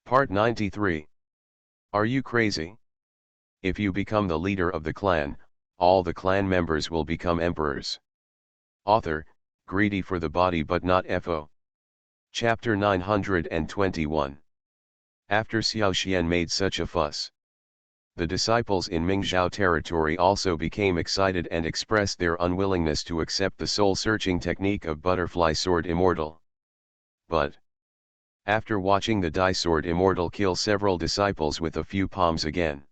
Part 93. Are you crazy? If you become the leader of the clan, all the clan members will become emperors. Author, greedy for the body but not FO. Chapter 921. After Xiao Xian made such a fuss, the disciples in Mingzhou territory also became excited and expressed their unwillingness to accept the soul-searching technique of Butterfly Sword Immortal. But after watching the Dai Sword Immortal kill several disciples with a few palms again,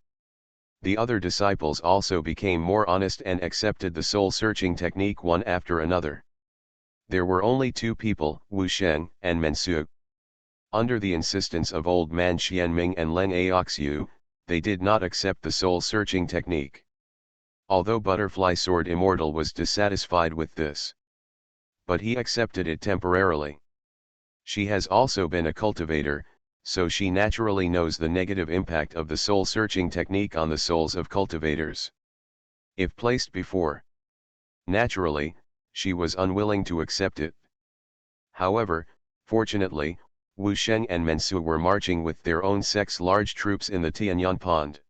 the other disciples also became more honest and accepted the soul-searching technique one after another. There were only two people, Wu Sheng and Mensu. Under the insistence of old man Xianming and Leng Aoxiu, they did not accept the soul-searching technique. Although Butterfly Sword Immortal was dissatisfied with this, but he accepted it temporarily. She has also been a cultivator, so she naturally knows the negative impact of the soul-searching technique on the souls of cultivators. If placed before, naturally, she was unwilling to accept it. However, fortunately, Wu Sheng and Mensu were marching with their own sex large troops in the Tianyan Pond.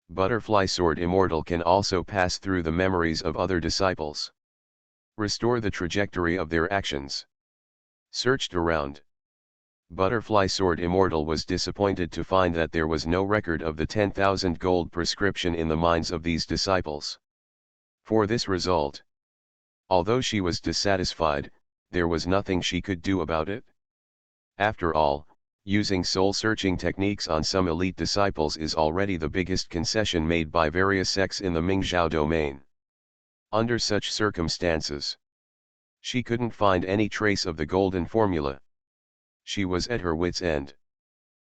Butterfly Sword Immortal can also pass through the memories of other disciples, restore the trajectory of their actions. Searched around, Butterfly Sword Immortal was disappointed to find that there was no record of the 10,000 gold prescription in the minds of these disciples. For this result, although she was dissatisfied, there was nothing she could do about it. After all, using soul-searching techniques on some elite disciples is already the biggest concession made by various sects in the Mingzhou domain. Under such circumstances, she couldn't find any trace of the golden formula. She was at her wit's end.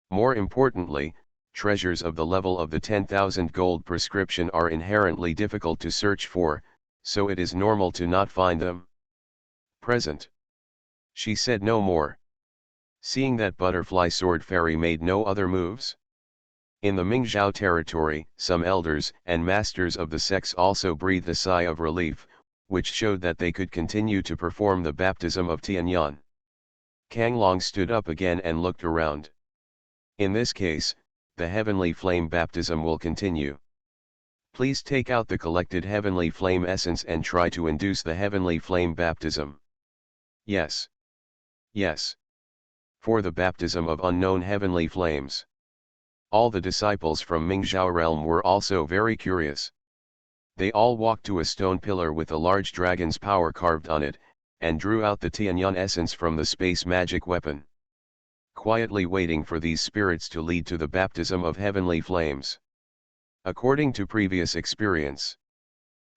More importantly, treasures of the level of the 10,000 gold prescription are inherently difficult to search for, so it is normal to not find them present. She said no more. Seeing that Butterfly Sword Fairy made no other moves. In the Mingzhou territory, some elders and masters of the sects also breathed a sigh of relief, which showed that they could continue to perform the baptism of Tianyan. Kang Long stood up again and looked around. In this case, the heavenly flame baptism will continue. Please take out the collected heavenly flame essence and try to induce the heavenly flame baptism. Yes. Yes. For the baptism of unknown heavenly flames. All the disciples from Mingzhou realm were also very curious. They all walked to a stone pillar with a large dragon's power carved on it, and drew out the Tianyan essence from the space magic weapon, quietly waiting for these spirits to lead to the baptism of heavenly flames. According to previous experience,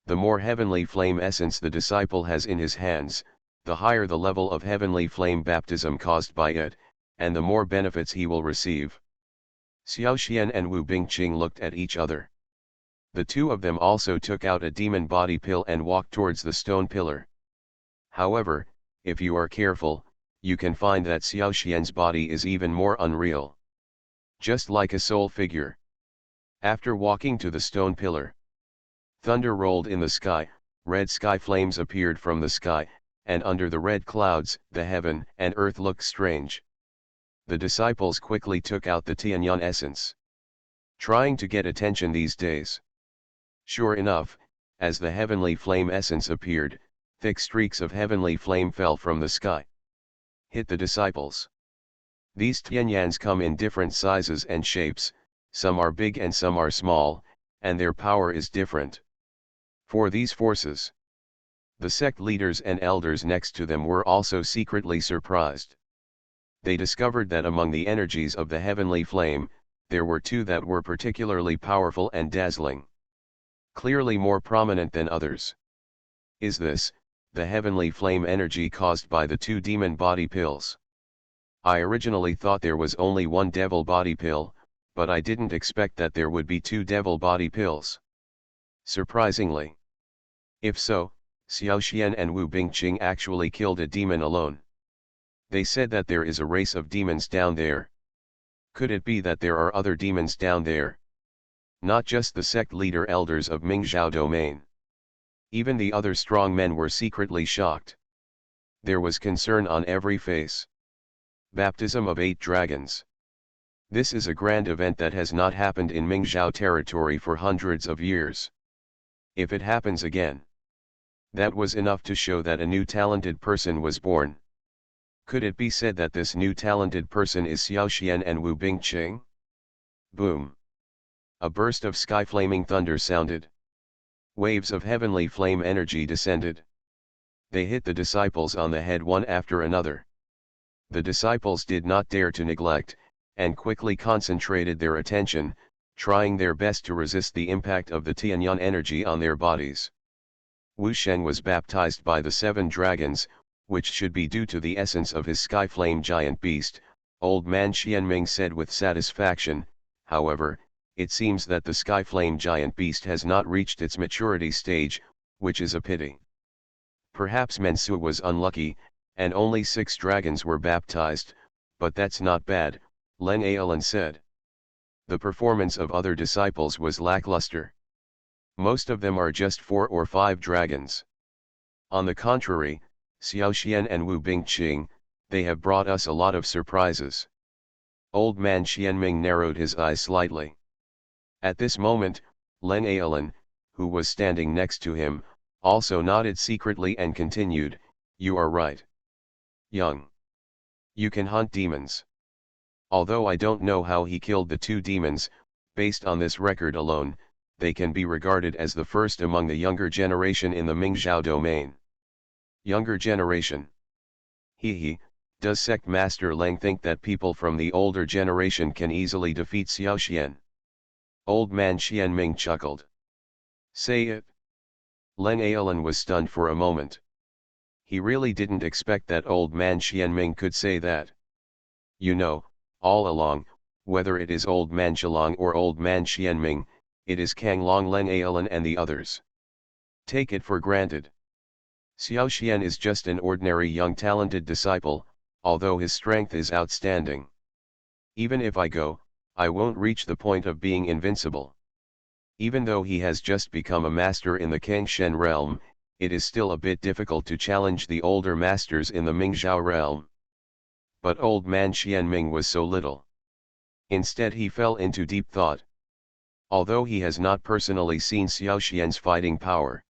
the more heavenly flame essence the disciple has in his hands, the higher the level of heavenly flame baptism caused by it, and the more benefits he will receive. Xiao Xian and Wu Bingqing looked at each other. The two of them also took out a demon body pill and walked towards the stone pillar. However, if you are careful, you can find that Xiao Xian's body is even more unreal. Just like a soul figure. After walking to the stone pillar, thunder rolled in the sky, red sky flames appeared from the sky, and under the red clouds, the heaven and earth looked strange. The disciples quickly took out the Tianyan essence, trying to get attention these days. Sure enough, as the heavenly flame essence appeared, thick streaks of heavenly flame fell from the sky, hit the disciples. These Tianyans come in different sizes and shapes, some are big and some are small, and their power is different. For these forces, the sect leaders and elders next to them were also secretly surprised. They discovered that among the energies of the heavenly flame, there were two that were particularly powerful and dazzling, clearly more prominent than others. Is this the heavenly flame energy caused by the two demon body pills? I originally thought there was only one devil body pill, but I didn't expect that there would be two devil body pills. Surprisingly. If so, Xiao Xian and Wu Bingqing actually killed a demon alone. They said that there is a race of demons down there. Could it be that there are other demons down there? Not just the sect leader elders of Mingzhou domain. Even the other strong men were secretly shocked. There was concern on every face. Baptism of 8 dragons. This is a grand event that has not happened in Mingzhou territory for hundreds of years. If it happens again, that was enough to show that a new talented person was born. Could it be said that this new talented person is Xiao Xian and Wu Bingqing? Boom! A burst of sky-flaming thunder sounded. Waves of heavenly flame energy descended. They hit the disciples on the head one after another. The disciples did not dare to neglect, and quickly concentrated their attention, trying their best to resist the impact of the Tianyuan energy on their bodies. Wu Shen was baptized by the 7 dragons, which should be due to the essence of his sky-flame giant beast, old man Xianming said with satisfaction. However, it seems that the sky-flame giant beast has not reached its maturity stage, which is a pity. Perhaps Mensu was unlucky, and only 6 dragons were baptized, but that's not bad, Len Aolan said. The performance of other disciples was lackluster. Most of them are just 4 or 5 dragons. On the contrary, Xiao Xian and Wu Bingqing, they have brought us a lot of surprises. Old man Xianming narrowed his eyes slightly. At this moment, Len Aolan, who was standing next to him, also nodded secretly and continued, "You are right. Young. You can hunt demons. Although I don't know how he killed the 2 demons, based on this record alone, they can be regarded as the first among the younger generation in the Mingzhou domain." Younger generation. He, does Sect Master Leng think that people from the older generation can easily defeat Xiao Xian? Old man Xianming chuckled. Say it. Len Aolan was stunned for a moment. He really didn't expect that old man Xianming could say that. You know, all along, whether it is old man Zhilong or old man Xianming, it is Kang Long, Len Aolan and the others. Take it for granted. Xiao Xian is just an ordinary young talented disciple, although his strength is outstanding. Even if I go, I won't reach the point of being invincible. Even though he has just become a master in the Kangshen realm, it is still a bit difficult to challenge the older masters in the Mingzhou realm. But old man Xianming was so little. Instead he fell into deep thought. Although he has not personally seen Xiao Xian's fighting power,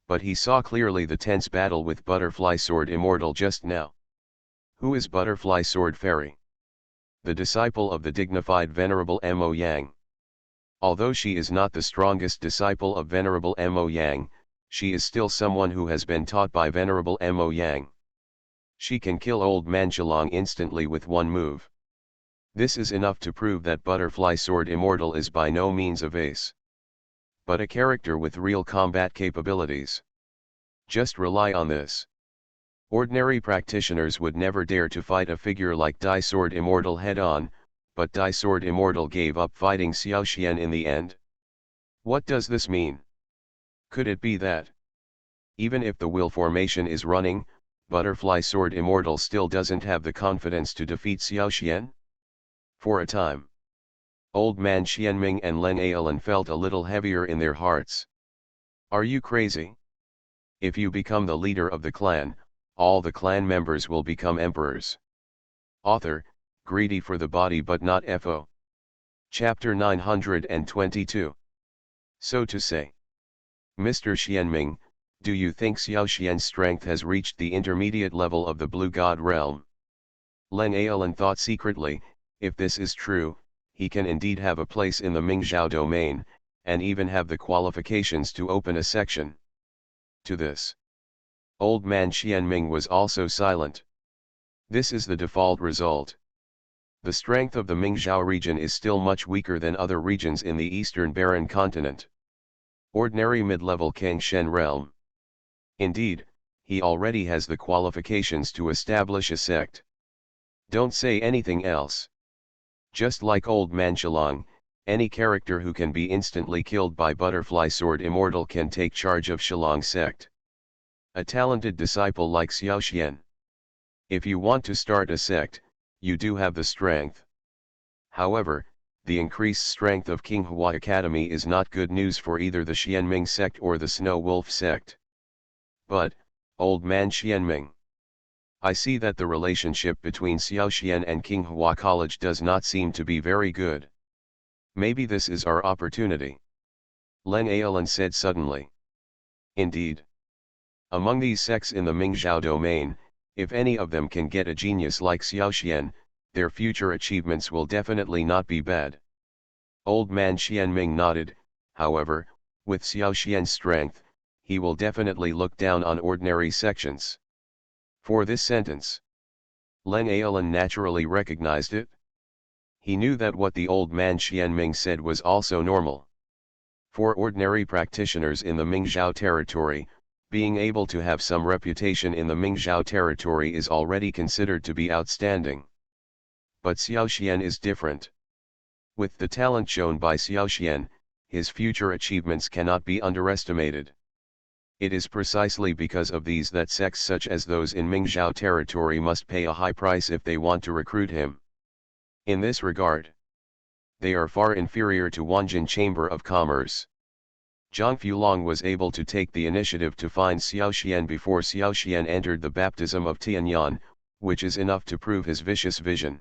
but he saw clearly the tense battle with Butterfly Sword Immortal just now. Who is Butterfly Sword Fairy? The disciple of the dignified Venerable Mo Yang. Although she is not the strongest disciple of Venerable Mo Yang, she is still someone who has been taught by Venerable Mo Yang. She can kill old man Zhilong instantly with one move. This is enough to prove that Butterfly Sword Immortal is by no means a vase, but a character with real combat capabilities. Just rely on this. Ordinary practitioners would never dare to fight a figure like Dai Sword Immortal head-on, but Dai Sword Immortal gave up fighting Xiao Xian in the end. What does this mean? Could it be that, even if the will formation is running, Butterfly Sword Immortal still doesn't have the confidence to defeat Xiao Xian? For a time, old man Xianming and Len Aolan felt a little heavier in their hearts. Are you crazy? If you become the leader of the clan, all the clan members will become emperors. Author, greedy for the body but not FO. Chapter 922. So to say. Mr. Xianming, do you think Xiao Xian's strength has reached the intermediate level of the Blue God realm? Len Aolan thought secretly, if this is true, he can indeed have a place in the Mingzhou domain, and even have the qualifications to open a section. To this, old man Xianming was also silent. This is the default result. The strength of the Mingzhou region is still much weaker than other regions in the Eastern Barren continent. Ordinary mid-level Kangshen realm. Indeed, he already has the qualifications to establish a sect. Don't say anything else. Just like old man Zhilong, any character who can be instantly killed by Butterfly Sword Immortal can take charge of Zhilong's sect. A talented disciple like Xiao Xian. If you want to start a sect, you do have the strength. However, the increased strength of King Hua Academy is not good news for either the Xianming sect or the Snow Wolf sect. But, old man Xianming, I see that the relationship between Xiaoxian and King Hua College does not seem to be very good. Maybe this is our opportunity. Len Aolan said suddenly. Indeed. Among these sects in the Mingzhou domain, if any of them can get a genius like Xiaoxian, their future achievements will definitely not be bad. Old man Xianming nodded. However, with Xiaoxian's strength, he will definitely look down on ordinary sections. For this sentence, Len Aolan naturally recognized it. He knew that what the old man Xianming said was also normal. For ordinary practitioners in the Mingzhou territory, being able to have some reputation in the Mingzhou territory is already considered to be outstanding. But Xiaoxian is different. With the talent shown by Xiaoxian, his future achievements cannot be underestimated. It is precisely because of these that sects such as those in Mingzhou territory must pay a high price if they want to recruit him. In this regard, they are far inferior to Wanjin Chamber of Commerce. Zhang Fulong was able to take the initiative to find Xiaoxian before Xiaoxian entered the baptism of Tianyan, which is enough to prove his vicious vision.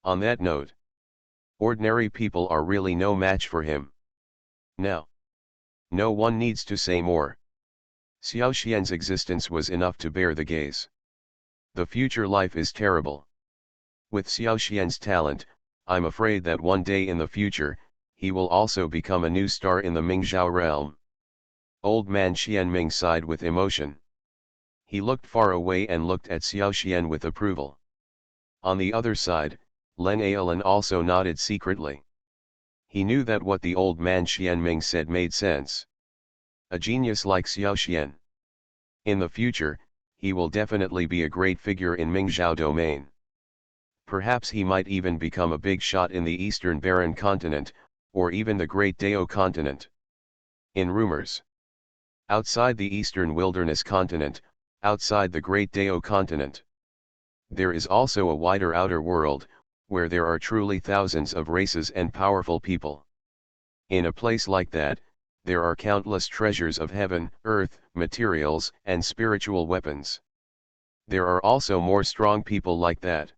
On that note, ordinary people are really no match for him. Now, no one needs to say more. Xiaoxian's existence was enough to bear the gaze. The future life is terrible. With Xiaoxian's talent, I'm afraid that one day in the future, he will also become a new star in the Mingzhou realm. Old man Xianming sighed with emotion. He looked far away and looked at Xiaoxian with approval. On the other side, Len Aolan also nodded secretly. He knew that what the old man Xianming said made sense. A genius like Xiaoxian. In the future, he will definitely be a great figure in Mingzhou domain. Perhaps he might even become a big shot in the Eastern Barren continent, or even the Great Dao continent. In rumors. Outside the Eastern Wilderness continent, outside the Great Dao continent. There is also a wider outer world, where there are truly thousands of races and powerful people. In a place like that, there are countless treasures of heaven, earth, materials, and spiritual weapons. There are also more strong people like that.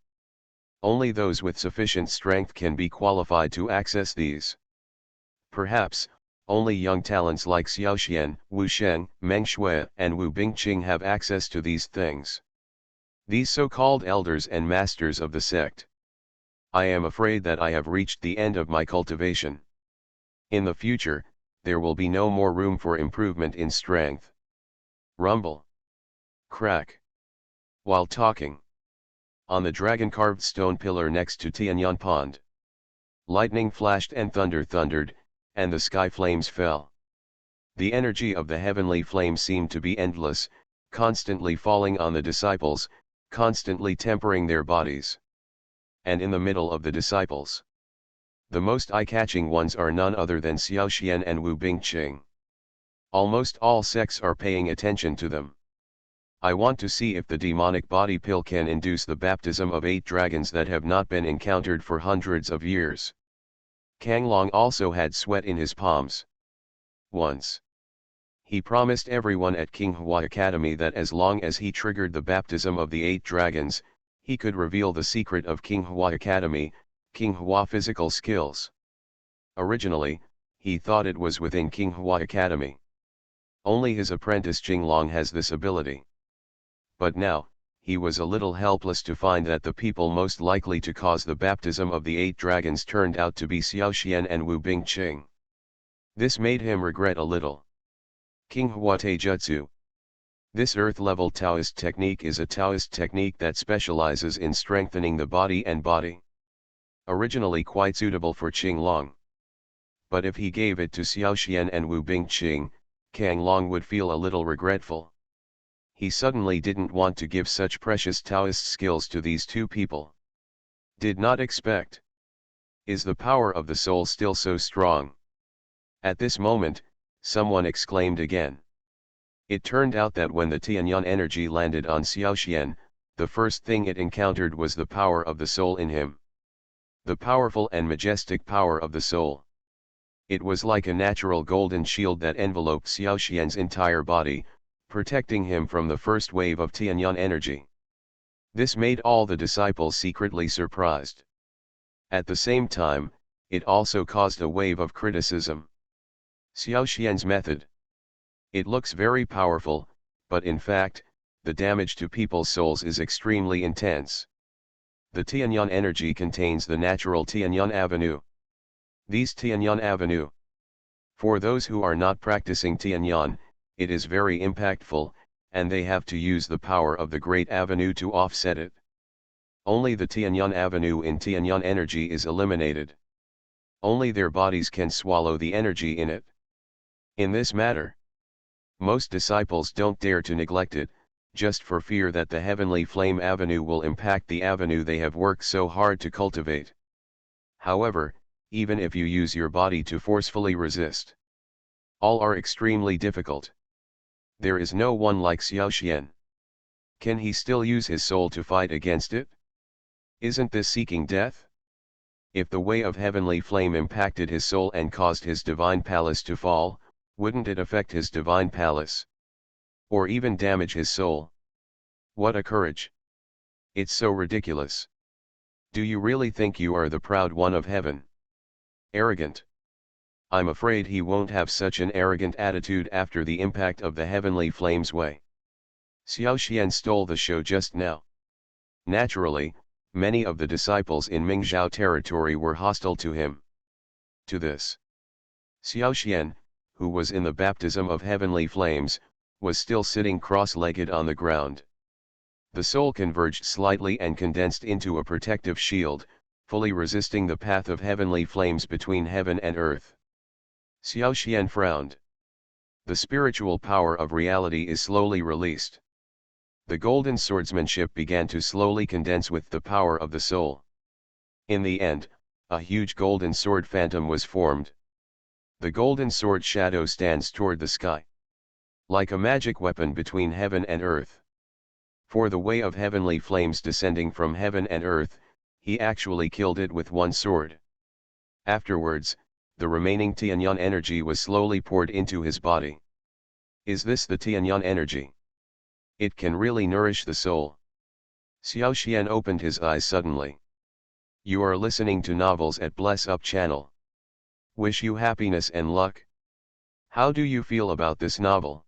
Only those with sufficient strength can be qualified to access these. Perhaps, only young talents like Xiaoxian, Wu Sheng, Meng Shui, and Wu Bingqing have access to these things. These so-called elders and masters of the sect. I am afraid that I have reached the end of my cultivation. In the future, there will be no more room for improvement in strength. Rumble. Crack. While talking. On the dragon-carved stone pillar next to Tianyan Pond. Lightning flashed and thunder thundered, and the sky flames fell. The energy of the heavenly flame seemed to be endless, constantly falling on the disciples, constantly tempering their bodies. And in the middle of the disciples, the most eye-catching ones are none other than Xiaoxian and Wu Bingqing. Almost all sects are paying attention to them. I want to see if the demonic body pill can induce the baptism of 8 dragons that have not been encountered for hundreds of years. Kang Long also had sweat in his palms. Once, he promised everyone at King Hua Academy that as long as he triggered the baptism of the 8 dragons, he could reveal the secret of King Hua Academy, King Hua physical skills. Originally, he thought it was within King Hua Academy. Only his apprentice Jinglong has this ability. But now, he was a little helpless to find that the people most likely to cause the baptism of the 8 dragons turned out to be Xiaoxian and Wu Bingqing. This made him regret a little. King Hua Taijutsu. This earth-level Taoist technique is a Taoist technique that specializes in strengthening the body and body. Originally quite suitable for Qinglong. But if he gave it to Xiaoxian and Wu Bingqing, Kang Long would feel a little regretful. He suddenly didn't want to give such precious Taoist skills to these 2 people. Did not expect. Is the power of the soul still so strong? At this moment, someone exclaimed again. It turned out that when the Tianyan energy landed on Xiaoxian, the first thing it encountered was the power of the soul in him. The powerful and majestic power of the soul. It was like a natural golden shield that enveloped Xiaoxian's entire body, protecting him from the first wave of Tianyan energy. This made all the disciples secretly surprised. At the same time, it also caused a wave of criticism. Xiaoxian's method. It looks very powerful, but in fact, the damage to people's souls is extremely intense. The Tianyan energy contains the natural Tianyan avenue. These Tianyan avenue. For those who are not practicing Tianyan, it is very impactful, and they have to use the power of the Great Avenue to offset it. Only the Tianyan avenue in Tianyan energy is eliminated. Only their bodies can swallow the energy in it. In this matter, most disciples don't dare to neglect it, just for fear that the heavenly flame avenue will impact the avenue they have worked so hard to cultivate. However, even if you use your body to forcefully resist, all are extremely difficult. There is no one like Xiaoxian. Can he still use his soul to fight against it? Isn't this seeking death? If the way of heavenly flame impacted his soul and caused his divine palace to fall, wouldn't it affect his divine palace? Or even damage his soul? What a courage! It's so ridiculous. Do you really think you are the proud one of heaven? Arrogant. I'm afraid he won't have such an arrogant attitude after the impact of the heavenly flame's way. Xiaoxian stole the show just now. Naturally, many of the disciples in Mingzhou territory were hostile to him. To this, Xiaoxian, who was in the baptism of heavenly flames, was still sitting cross-legged on the ground. The soul converged slightly and condensed into a protective shield, fully resisting the path of heavenly flames between heaven and earth. Xiaoxian frowned. The spiritual power of reality is slowly released. The golden swordsmanship began to slowly condense with the power of the soul. In the end, a huge golden sword phantom was formed. The golden sword shadow stands toward the sky, like a magic weapon between heaven and earth. For the way of heavenly flames descending from heaven and earth, he actually killed it with one sword. Afterwards, the remaining Tianyan energy was slowly poured into his body. Is this the Tianyan energy? It can really nourish the soul. Xiaoxian opened his eyes suddenly. You are listening to novels at Bless Up channel. Wish you happiness and luck. How do you feel about this novel?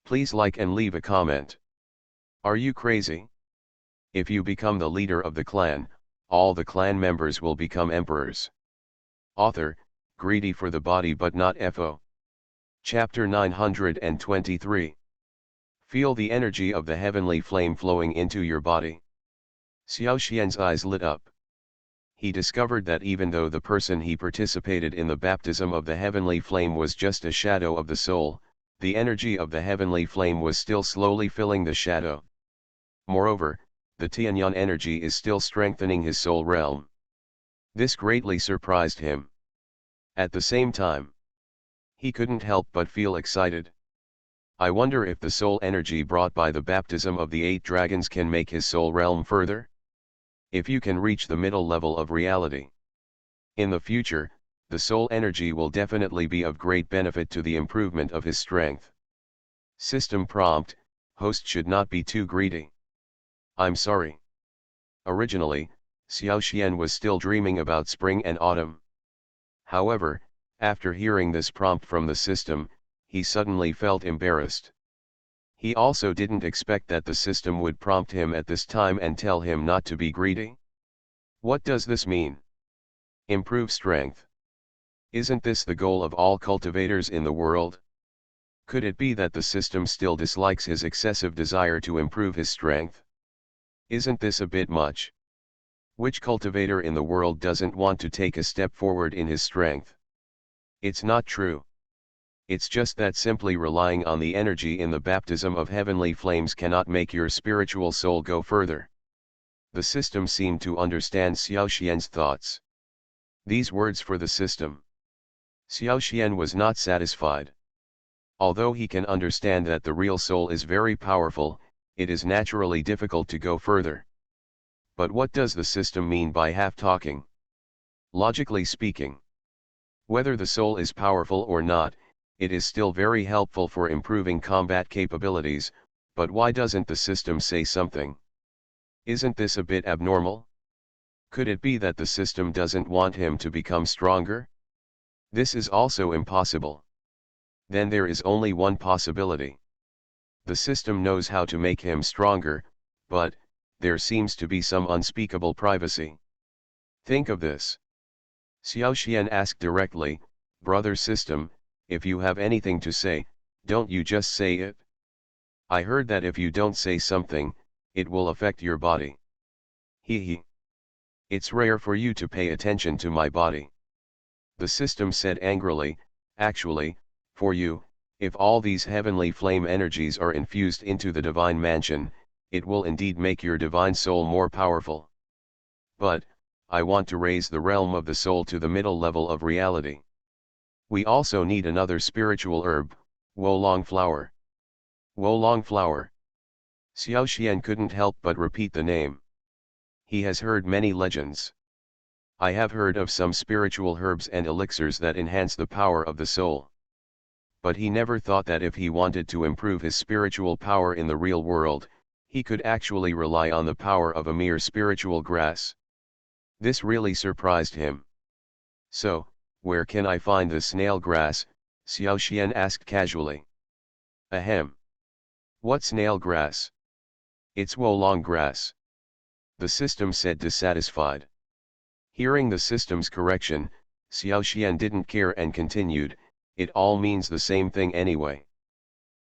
Please like and leave a comment. Are you crazy? If you become the leader of the clan, all the clan members will become emperors. Author, greedy for the body but not FO. Chapter 923. Feel the energy of the heavenly flame flowing into your body. Xiaoxian's eyes lit up. He discovered that even though the person he participated in the baptism of the heavenly flame was just a shadow of the soul, the energy of the heavenly flame was still slowly filling the shadow. Moreover, the Tianyan energy is still strengthening his soul realm. This greatly surprised him. At the same time, he couldn't help but feel excited. I wonder if the soul energy brought by the baptism of the 8 dragons can make his soul realm further? If you can reach the middle level of reality. In the future, the soul energy will definitely be of great benefit to the improvement of his strength. System prompt: host should not be too greedy. I'm sorry. Originally, Xiaoxian was still dreaming about spring and autumn. However, after hearing this prompt from the system, he suddenly felt embarrassed. He also didn't expect that the system would prompt him at this time and tell him not to be greedy. What does this mean? Improve strength. Isn't this the goal of all cultivators in the world? Could it be that the system still dislikes his excessive desire to improve his strength? Isn't this a bit much? Which cultivator in the world doesn't want to take a step forward in his strength? It's not true. It's just that simply relying on the energy in the baptism of heavenly flames cannot make your spiritual soul go further. The system seemed to understand Xiaoxian's thoughts. These words for the system. Xiaoxian was not satisfied. Although he can understand that the real soul is very powerful, it is naturally difficult to go further. But what does the system mean by half-talking? Logically speaking, whether the soul is powerful or not, it is still very helpful for improving combat capabilities, but why doesn't the system say something? Isn't this a bit abnormal? Could it be that the system doesn't want him to become stronger? This is also impossible. Then there is only one possibility. The system knows how to make him stronger, but there seems to be some unspeakable privacy. Think of this. Xiao Xian asked directly, "Brother system, if you have anything to say, don't you just say it? I heard that if you don't say something, it will affect your body." He. It's rare for you to pay attention to my body. The system said angrily, "Actually, for you, if all these heavenly flame energies are infused into the divine mansion, it will indeed make your divine soul more powerful. But, I want to raise the realm of the soul to the middle level of reality. We also need another spiritual herb, Wolong flower." Wolong flower. Xiao Xian couldn't help but repeat the name. He has heard many legends. I have heard of some spiritual herbs and elixirs that enhance the power of the soul. But he never thought that if he wanted to improve his spiritual power in the real world, he could actually rely on the power of a mere spiritual grass. This really surprised him. "So, where can I find the snail grass?" Xiao Xian asked casually. "Ahem. What snail grass?" "It's Wolong grass," the system said dissatisfied. Hearing the system's correction, Xiao Xian didn't care and continued, "It all means the same thing anyway.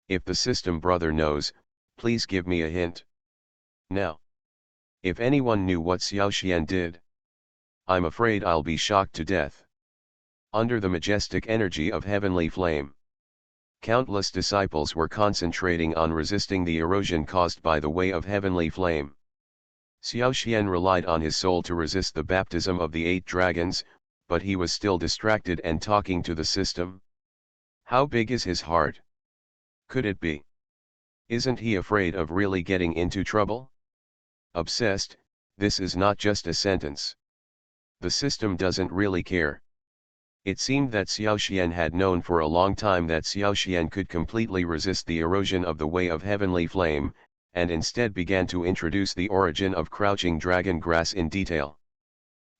If the system brother knows, please give me a hint." Now, if anyone knew what Xiao Xian did, I'm afraid I'll be shocked to death. Under the majestic energy of heavenly flame, countless disciples were concentrating on resisting the erosion caused by the way of heavenly flame. Xiao Xian relied on his soul to resist the baptism of the 8 dragons, but he was still distracted and talking to the system. How big is his heart? Could it be? Isn't he afraid of really getting into trouble? Obsessed, this is not just a sentence. The system doesn't really care. It seemed that Xiao Xian had known for a long time that Xiao Xian could completely resist the erosion of the way of heavenly flame, and instead began to introduce the origin of crouching dragon grass in detail.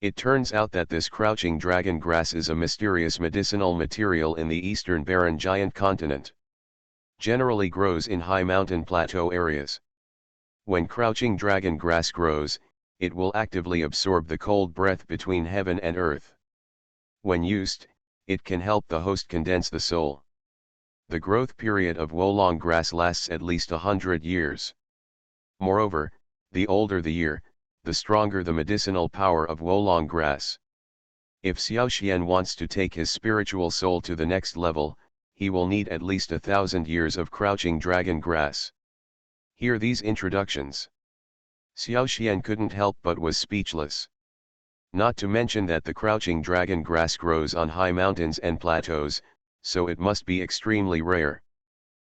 It turns out that this crouching dragon grass is a mysterious medicinal material in the eastern barren giant continent. Generally grows in high mountain plateau areas. When crouching dragon grass grows, it will actively absorb the cold breath between heaven and earth. When used, it can help the host condense the soul. The growth period of Wolong grass lasts at least 100 years. Moreover, the older the year, the stronger the medicinal power of Wolong grass. If Xiao Xian wants to take his spiritual soul to the next level, he will need at least 1,000 years of crouching dragon grass. Hear these introductions. Xiao Xian couldn't help but was speechless. Not to mention that the crouching dragon grass grows on high mountains and plateaus, so it must be extremely rare.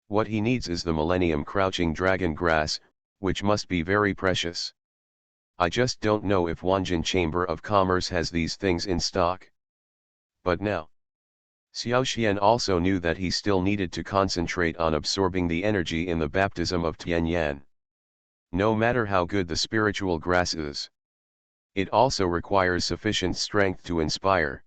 What he needs is the millennium crouching dragon grass, which must be very precious. I just don't know if Wanjin Chamber of Commerce has these things in stock. But now, Xiao Xian also knew that he still needed to concentrate on absorbing the energy in the baptism of Tianyan. No matter how good the spiritual grass is, it also requires sufficient strength to inspire.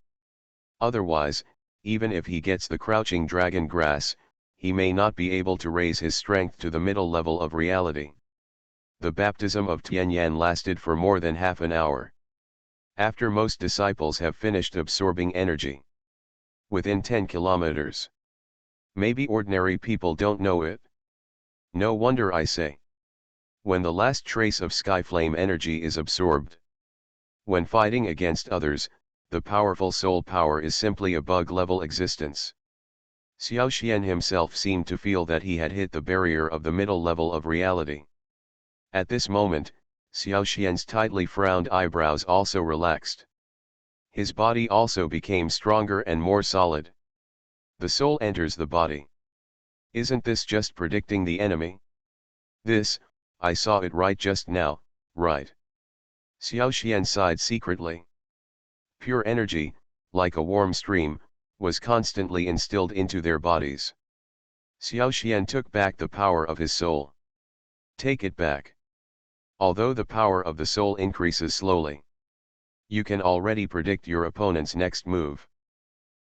Otherwise, even if he gets the crouching dragon grass, he may not be able to raise his strength to the middle level of reality. The baptism of Tianyan lasted for more than half an hour. After most disciples have finished absorbing energy. Within 10 kilometers. Maybe ordinary people don't know it. No wonder I say. When the last trace of sky flame energy is absorbed. When fighting against others, the powerful soul power is simply a bug-level existence. Xiao Xian himself seemed to feel that he had hit the barrier of the middle level of reality. At this moment, Xiao Xian's tightly frowned eyebrows also relaxed. His body also became stronger and more solid. The soul enters the body. Isn't this just predicting the enemy? This, I saw it right just now, right? Xiao Xian sighed secretly. Pure energy, like a warm stream, was constantly instilled into their bodies. Xiao Xian took back the power of his soul. Take it back. Although the power of the soul increases slowly, you can already predict your opponent's next move.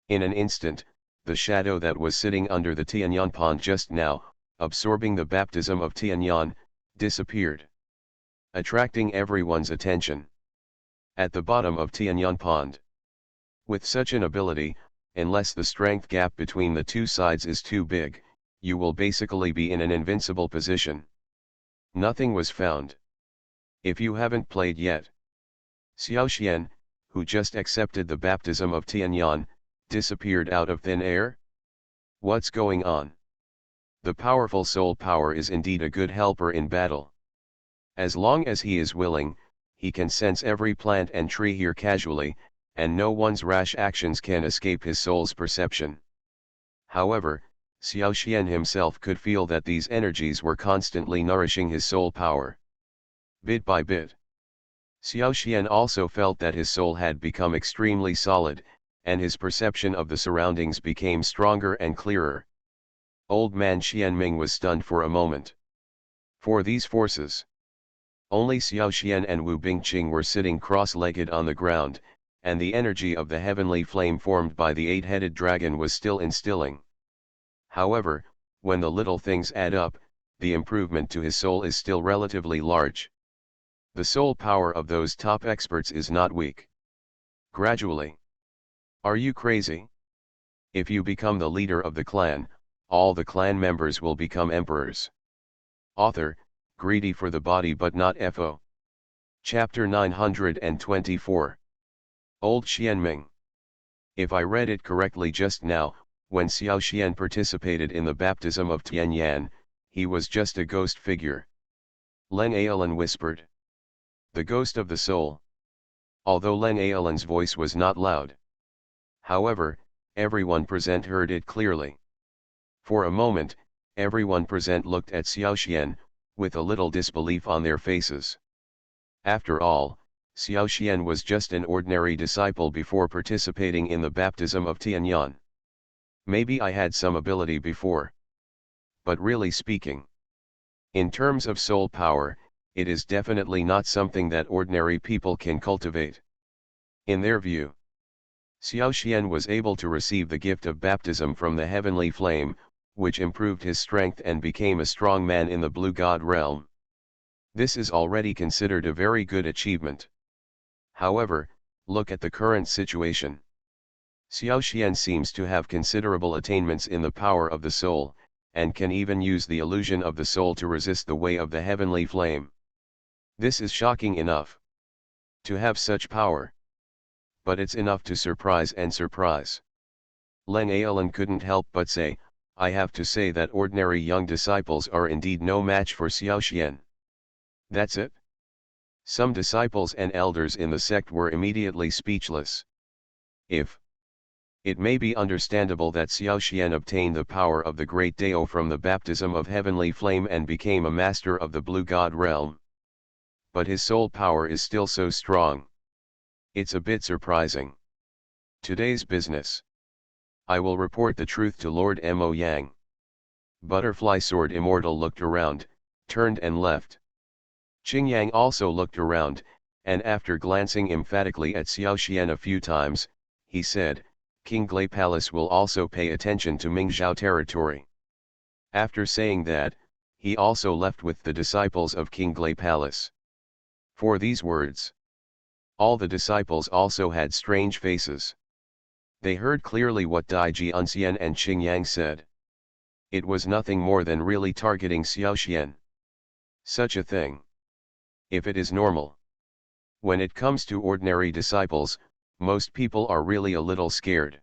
In an instant, the shadow that was sitting under the Tianyan pond just now, absorbing the baptism of Tianyan, disappeared, attracting everyone's attention. At the bottom of Tianyan pond. With such an ability, unless the strength gap between the two sides is too big, you will basically be in an invincible position. Nothing was found. If you haven't played yet, Xiaoxian, who just accepted the baptism of Tianyan, disappeared out of thin air? What's going on? The powerful soul power is indeed a good helper in battle. As long as he is willing, he can sense every plant and tree here casually, and no one's rash actions can escape his soul's perception. However, Xiaoxian himself could feel that these energies were constantly nourishing his soul power. Bit by bit, Xiaoxian also felt that his soul had become extremely solid, and his perception of the surroundings became stronger and clearer. Old man Xianming was stunned for a moment. For these forces, only Xiaoxian and Wu Bingqing were sitting cross-legged on the ground, and the energy of the heavenly flame formed by the eight-headed dragon was still instilling. However, when the little things add up, the improvement to his soul is still relatively large. The soul power of those top experts is not weak. Gradually. Are you crazy? If you become the leader of the clan, all the clan members will become emperors. Author, greedy for the body but not FO. Chapter 924. Old Xianming. If I read it correctly just now, when Xiaoxian participated in the baptism of Tianyan, he was just a ghost figure. Len Aolan whispered. The ghost of the soul. Although Len Aolan's voice was not loud. However, everyone present heard it clearly. For a moment, everyone present looked at Xiaoxian, with a little disbelief on their faces. After all, Xiaoxian was just an ordinary disciple before participating in the baptism of Tianyan. Maybe I had some ability before. But really speaking, in terms of soul power, it is definitely not something that ordinary people can cultivate. In their view, Xiaoxian was able to receive the gift of baptism from the heavenly flame, which improved his strength and became a strong man in the blue god realm. This is already considered a very good achievement. However, look at the current situation. Xiaoxian seems to have considerable attainments in the power of the soul, and can even use the illusion of the soul to resist the way of the heavenly flame. This is shocking enough. To have such power. But it's enough to surprise and surprise. Len Aolan couldn't help but say, I have to say that ordinary young disciples are indeed no match for Xiaoxian. That's it? Some disciples and elders in the sect were immediately speechless. It may be understandable that Xiaoxian obtained the power of the great Dao from the baptism of heavenly flame and became a master of the blue god realm. But his soul power is still so strong. It's a bit surprising. Today's business. I will report the truth to Lord Mo Yang. Butterfly Sword Immortal looked around, turned and left. Qingyang also looked around, and after glancing emphatically at Xiaoxian a few times, he said, King Glai Palace will also pay attention to Mingzhou territory. After saying that, he also left with the disciples of King Glai Palace. For these words, all the disciples also had strange faces. They heard clearly what Daiji Unxian and Qingyang said. It was nothing more than really targeting Xiaoxian. Such a thing. If it is normal. When it comes to ordinary disciples, most people are really a little scared.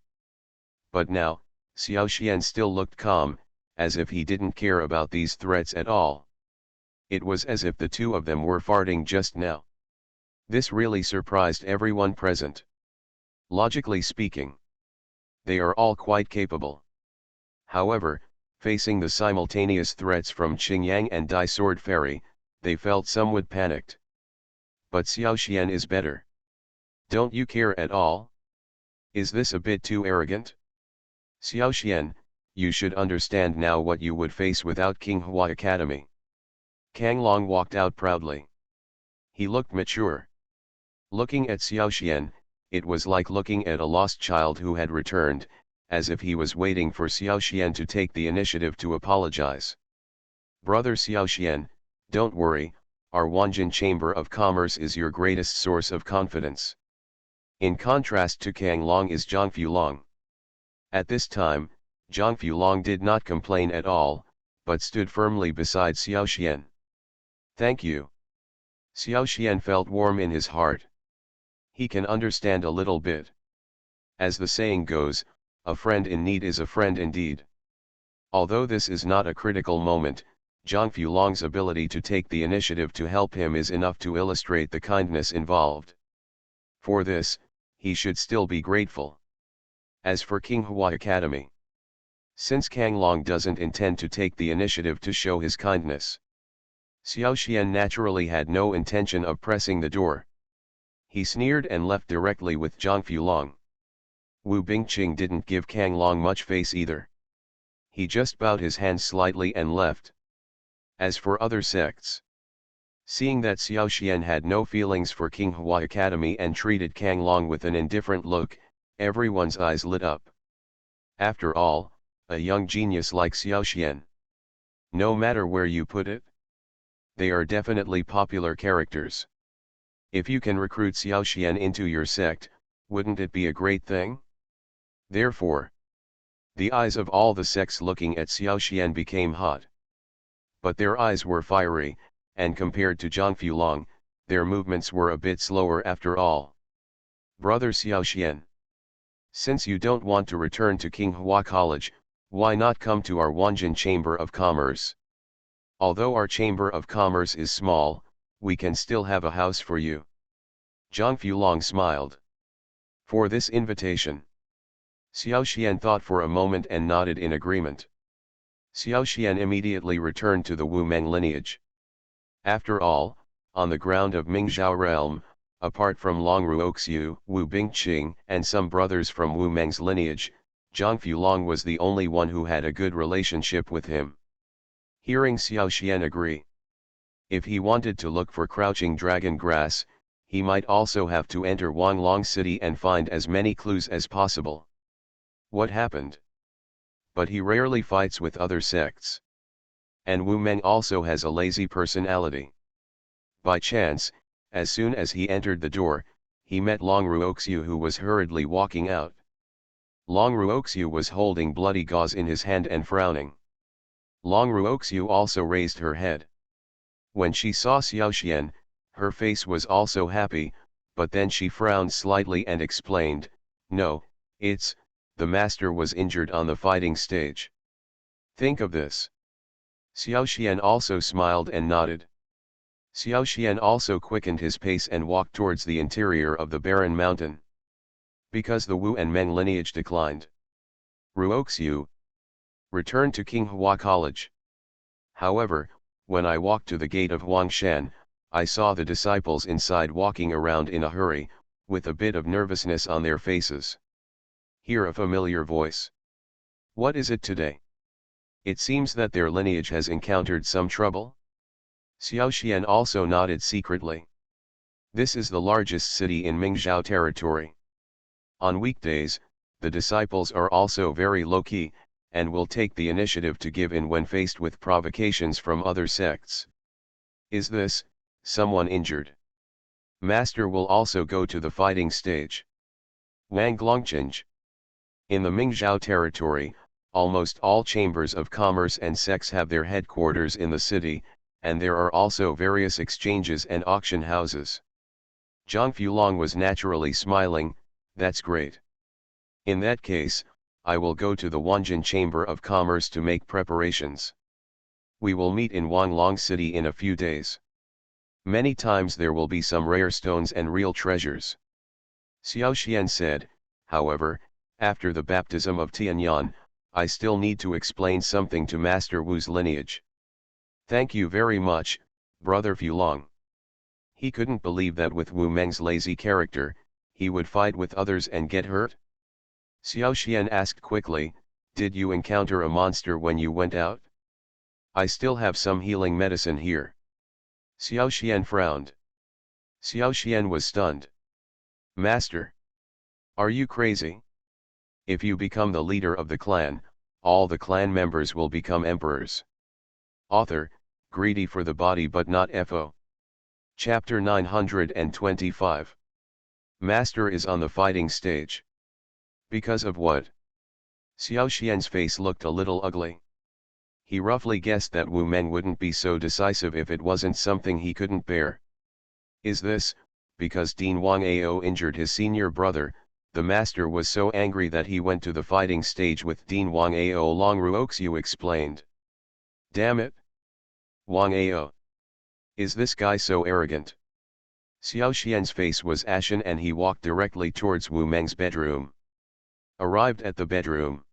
But now, Xiaoxian still looked calm, as if he didn't care about these threats at all. It was as if the two of them were farting just now. This really surprised everyone present. Logically speaking, they are all quite capable. However, facing the simultaneous threats from Qingyang and Dai Sword Fairy, they felt somewhat panicked. But Xiaoxian is better. Don't you care at all? Is this a bit too arrogant? Xiaoxian, you should understand now what you would face without King Hua Academy. Kang Long walked out proudly. He looked mature. Looking at Xiao Xian, it was like looking at a lost child who had returned, as if he was waiting for Xiao Xian to take the initiative to apologize. Brother Xiao Xian, don't worry, our Wanjin Chamber of Commerce is your greatest source of confidence. In contrast to Kang Long is Zhang Fulong. At this time, Zhang Fulong did not complain at all, but stood firmly beside Xiao Xian. Thank you. Xiao Xian felt warm in his heart. He can understand a little bit. As the saying goes, a friend in need is a friend indeed. Although this is not a critical moment, Zhang Fulong's ability to take the initiative to help him is enough to illustrate the kindness involved. For this, he should still be grateful. As for Qinghua Academy, since Kang Long doesn't intend to take the initiative to show his kindness, Xiao Xian naturally had no intention of pressing the door. He sneered and left directly with Zhang Fulong. Wu Bingqing didn't give Kang Long much face either. He just bowed his hands slightly and left. As for other sects, seeing that Xiao Xian had no feelings for Qinghua Academy and treated Kang Long with an indifferent look, everyone's eyes lit up. After all, a young genius like Xiao Xian. No matter where you put it, they are definitely popular characters. If you can recruit Xiao Xian into your sect, wouldn't it be a great thing? Therefore, the eyes of all the sects looking at Xiao Xian became hot. But their eyes were fiery, and compared to Zhang Fulong, their movements were a bit slower after all. Brother Xiao Xian, since you don't want to return to Qinghua College, why not come to our Wanjin Chamber of Commerce? Although our Chamber of Commerce is small, we can still have a house for you. Zhang Fulong smiled. For this invitation, Xiao Xian thought for a moment and nodded in agreement. Xiao Xian immediately returned to the Wu Meng lineage. After all, on the ground of Mingzhou realm, apart from Long Ruoxiu, Wu Bingqing, and some brothers from Wu Meng's lineage, Zhang Fulong was the only one who had a good relationship with him. Hearing Xiao Xian agree, if he wanted to look for crouching dragon grass, he might also have to enter Wanglong City and find as many clues as possible. What happened? But he rarely fights with other sects. And Wu Meng also has a lazy personality. By chance, as soon as he entered the door, he met Long Ruoxiu, who was hurriedly walking out. Long Ruoxiu was holding bloody gauze in his hand and frowning. Long Ruoxiu also raised her head. When she saw Xiao Xian, her face was also happy, but then she frowned slightly and explained, "No, the master was injured on the fighting stage." Think of this. Xiao Xian also smiled and nodded. Xiao Xian also quickened his pace and walked towards the interior of the barren mountain. Because the Wu and Meng lineage declined, Ruoxiu returned to Qinghua College. However, when I walked to the gate of Huangshan, I saw the disciples inside walking around in a hurry, with a bit of nervousness on their faces. Hear a familiar voice. What is it today? It seems that their lineage has encountered some trouble? Xiao Xian also nodded secretly. This is the largest city in Mingzhou territory. On weekdays, the disciples are also very low-key, and will take the initiative to give in when faced with provocations from other sects. Is someone injured? Master will also go to the fighting stage. Wang Glongchenj. In the Mingzhou territory, almost all chambers of commerce and sects have their headquarters in the city, and there are also various exchanges and auction houses. Zhang Fulong was naturally smiling. That's great. In that case, I will go to the Wanjin Chamber of Commerce to make preparations. We will meet in Wanglong City in a few days. Many times there will be some rare stones and real treasures. Xiao Xian said, however, after the baptism of Tianyan, I still need to explain something to Master Wu's lineage. Thank you very much, Brother Fulong. He couldn't believe that with Wu Meng's lazy character, he would fight with others and get hurt. Xiao Xian asked quickly, did you encounter a monster when you went out? I still have some healing medicine here. Xiao Xian frowned. Xiao Xian was stunned. Master, are you crazy? If you become the leader of the clan, all the clan members will become emperors. Author, greedy for the body but not FO. Chapter 925. Master is on the fighting stage. Because of what? Xiao Xian's face looked a little ugly. He roughly guessed that Wu Meng wouldn't be so decisive if it wasn't something he couldn't bear. Is this, because Dean Wang Ao injured his senior brother? The master was so angry that he went to the fighting stage with Dean Wang Ao. Long Ruoxiu explained. Damn it! Wang Ao. Is this guy so arrogant? Xiao Xian's face was ashen and he walked directly towards Wu Meng's bedroom. Arrived at the bedroom.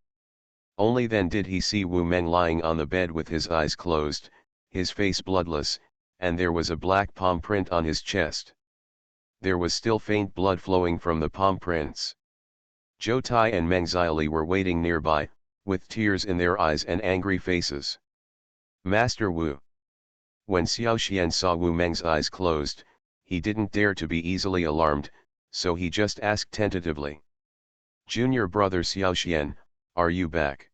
Only then did he see Wu Meng lying on the bed with his eyes closed, his face bloodless, and there was a black palm print on his chest. There was still faint blood flowing from the palm prints. Zhou Tai and Meng Xiaoli were waiting nearby, with tears in their eyes and angry faces. Master Wu. When Xiao Xian saw Wu Meng's eyes closed, he didn't dare to be easily alarmed, so he just asked tentatively. Junior brother Xiao Xian, are you back?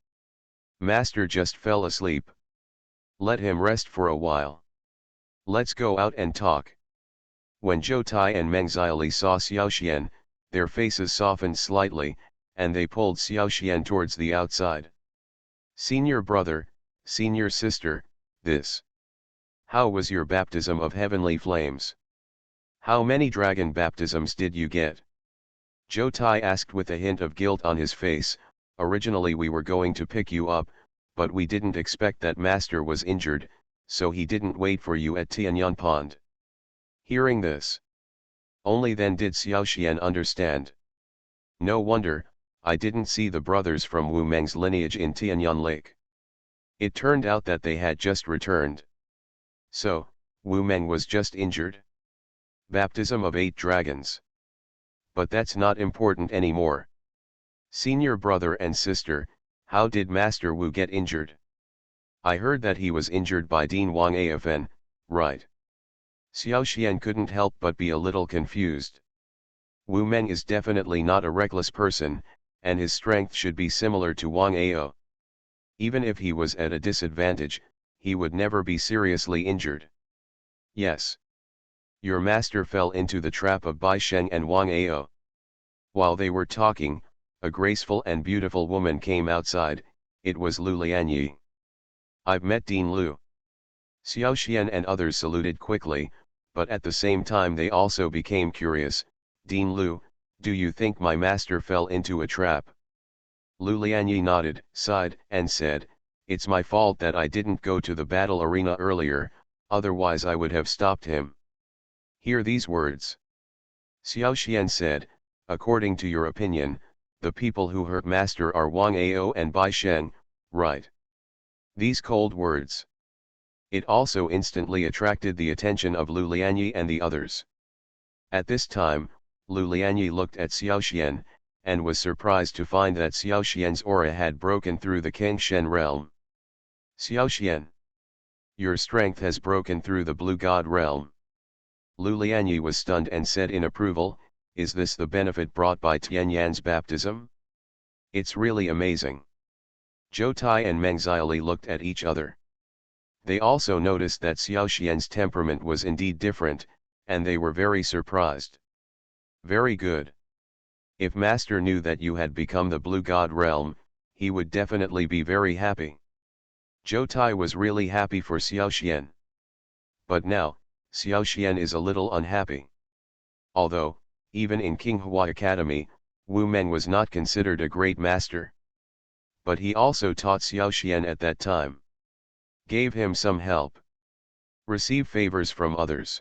Master just fell asleep. Let him rest for a while. Let's go out and talk. When Zhou Tai and Meng Xiaoli saw Xiao Xian, their faces softened slightly, and they pulled Xiao Xian towards the outside. Senior brother, senior sister, this. How was your baptism of heavenly flames? How many dragon baptisms did you get? Zhou Tai asked with a hint of guilt on his face. Originally we were going to pick you up, but we didn't expect that master was injured, so he didn't wait for you at Tianyan Pond. Hearing this, only then did Xiao Xian understand. No wonder, I didn't see the brothers from Wu Meng's lineage in Tianyan Lake. It turned out that they had just returned. So, Wu Meng was just injured? Baptism of 8 dragons. But that's not important anymore. Senior brother and sister, how did Master Wu get injured? I heard that he was injured by Dean Wang Afen, right? Xiao Xian couldn't help but be a little confused. Wu Meng is definitely not a reckless person, and his strength should be similar to Wang Ao. Even if he was at a disadvantage, he would never be seriously injured. Yes. Your master fell into the trap of Bai Sheng and Wang Ao. While they were talking, a graceful and beautiful woman came outside. It was Lu Lianyi. I've met Dean Lu. Xiao Xian and others saluted quickly, but at the same time they also became curious. Dean Lu, do you think my master fell into a trap? Lu Lianyi nodded, sighed, and said, it's my fault that I didn't go to the battle arena earlier, otherwise I would have stopped him. Hear these words. Xiao Xian said, according to your opinion, the people who hurt master are Wang Ao and Bai Sheng, right? These cold words. It also instantly attracted the attention of Lu Lianyi and the others. At this time, Lu Lianyi looked at Xiao Xian, and was surprised to find that Xiao Xian's aura had broken through the Kengshen realm. Xiao Xian. Your strength has broken through the Blue God realm. Lu Lianyi was stunned and said in approval, is this the benefit brought by Tianyan's baptism? It's really amazing. Zhou Tai and Meng Xiaoli looked at each other. They also noticed that Xiao Xian's temperament was indeed different, and they were very surprised. Very good. If Master knew that you had become the Blue God realm, he would definitely be very happy. Zhou Tai was really happy for Xiao Xian. But now, Xiao Xian is a little unhappy. Although, even in Qinghua Academy, Wu Meng was not considered a great master. But he also taught Xiao Xian at that time. Gave him some help. Received favors from others.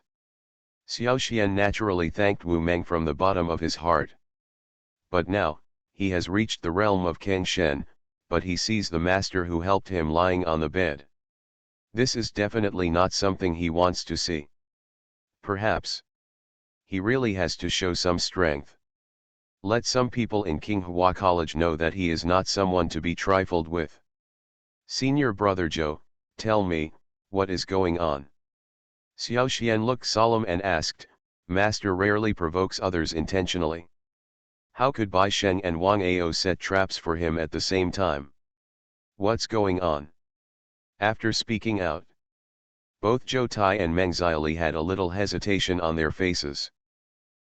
Xiao Xian naturally thanked Wu Meng from the bottom of his heart. But now, he has reached the realm of Kengshen, but he sees the master who helped him lying on the bed. This is definitely not something he wants to see. Perhaps he really has to show some strength. Let some people in Qinghua College know that he is not someone to be trifled with. Senior brother Zhou, tell me, what is going on? Xiao Xian looked solemn and asked, Master rarely provokes others intentionally. How could Bai Sheng and Wang Ao set traps for him at the same time? What's going on? After speaking out, both Zhou Tai and Meng Xiaoli had a little hesitation on their faces.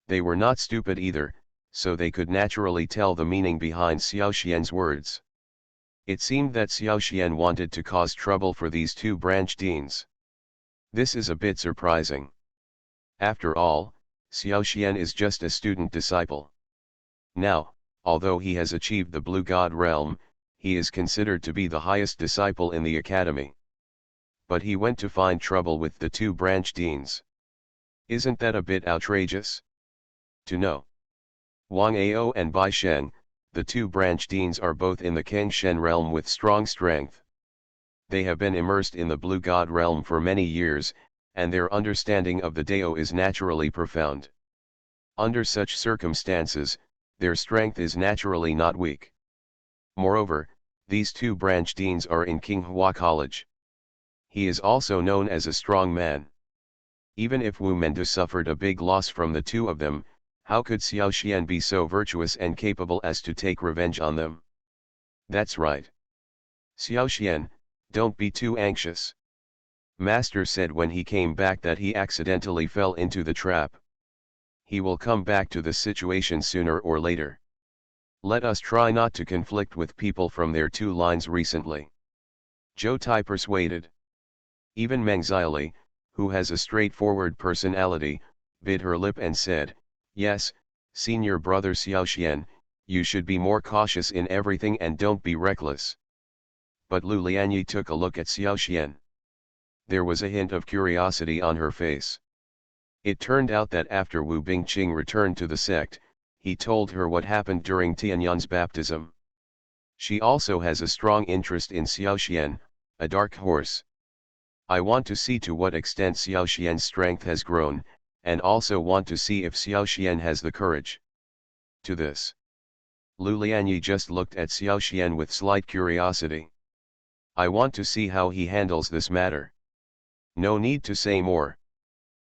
They were not stupid either, so they could naturally tell the meaning behind Xiao Xian's words. It seemed that Xiao Xian wanted to cause trouble for these two branch deans. This is a bit surprising. After all, Xiao Xian is just a student disciple. Now, although he has achieved the Blue God realm, he is considered to be the highest disciple in the academy. But he went to find trouble with the two branch deans. Isn't that a bit outrageous? To know. Wang Ao and Bai Sheng, the two branch deans, are both in the Kang Shen realm with strong strength. They have been immersed in the Blue God realm for many years, and their understanding of the Dao is naturally profound. Under such circumstances, their strength is naturally not weak. Moreover, these two branch deans are in King Hua College. He is also known as a strong man. Even if Wu Mendu suffered a big loss from the two of them, how could Xiao Xian be so virtuous and capable as to take revenge on them? That's right. Xiao Xian, don't be too anxious. Master said when he came back that he accidentally fell into the trap. He will come back to the situation sooner or later. Let us try not to conflict with people from their two lines recently. Zhou Tai persuaded. Even Meng Xiaoli, who has a straightforward personality, bit her lip and said, "Yes, senior brother Xiao Xian, you should be more cautious in everything and don't be reckless." But Lu Lianyi took a look at Xiao Xian. There was a hint of curiosity on her face. It turned out that after Wu Bingqing returned to the sect, he told her what happened during Tianyuan's baptism. She also has a strong interest in Xiao Xian, a dark horse. I want to see to what extent Xiao Xian's strength has grown, and also want to see if Xiao Xian has the courage. To this, Lu Lianyi just looked at Xiao Xian with slight curiosity. I want to see how he handles this matter. No need to say more.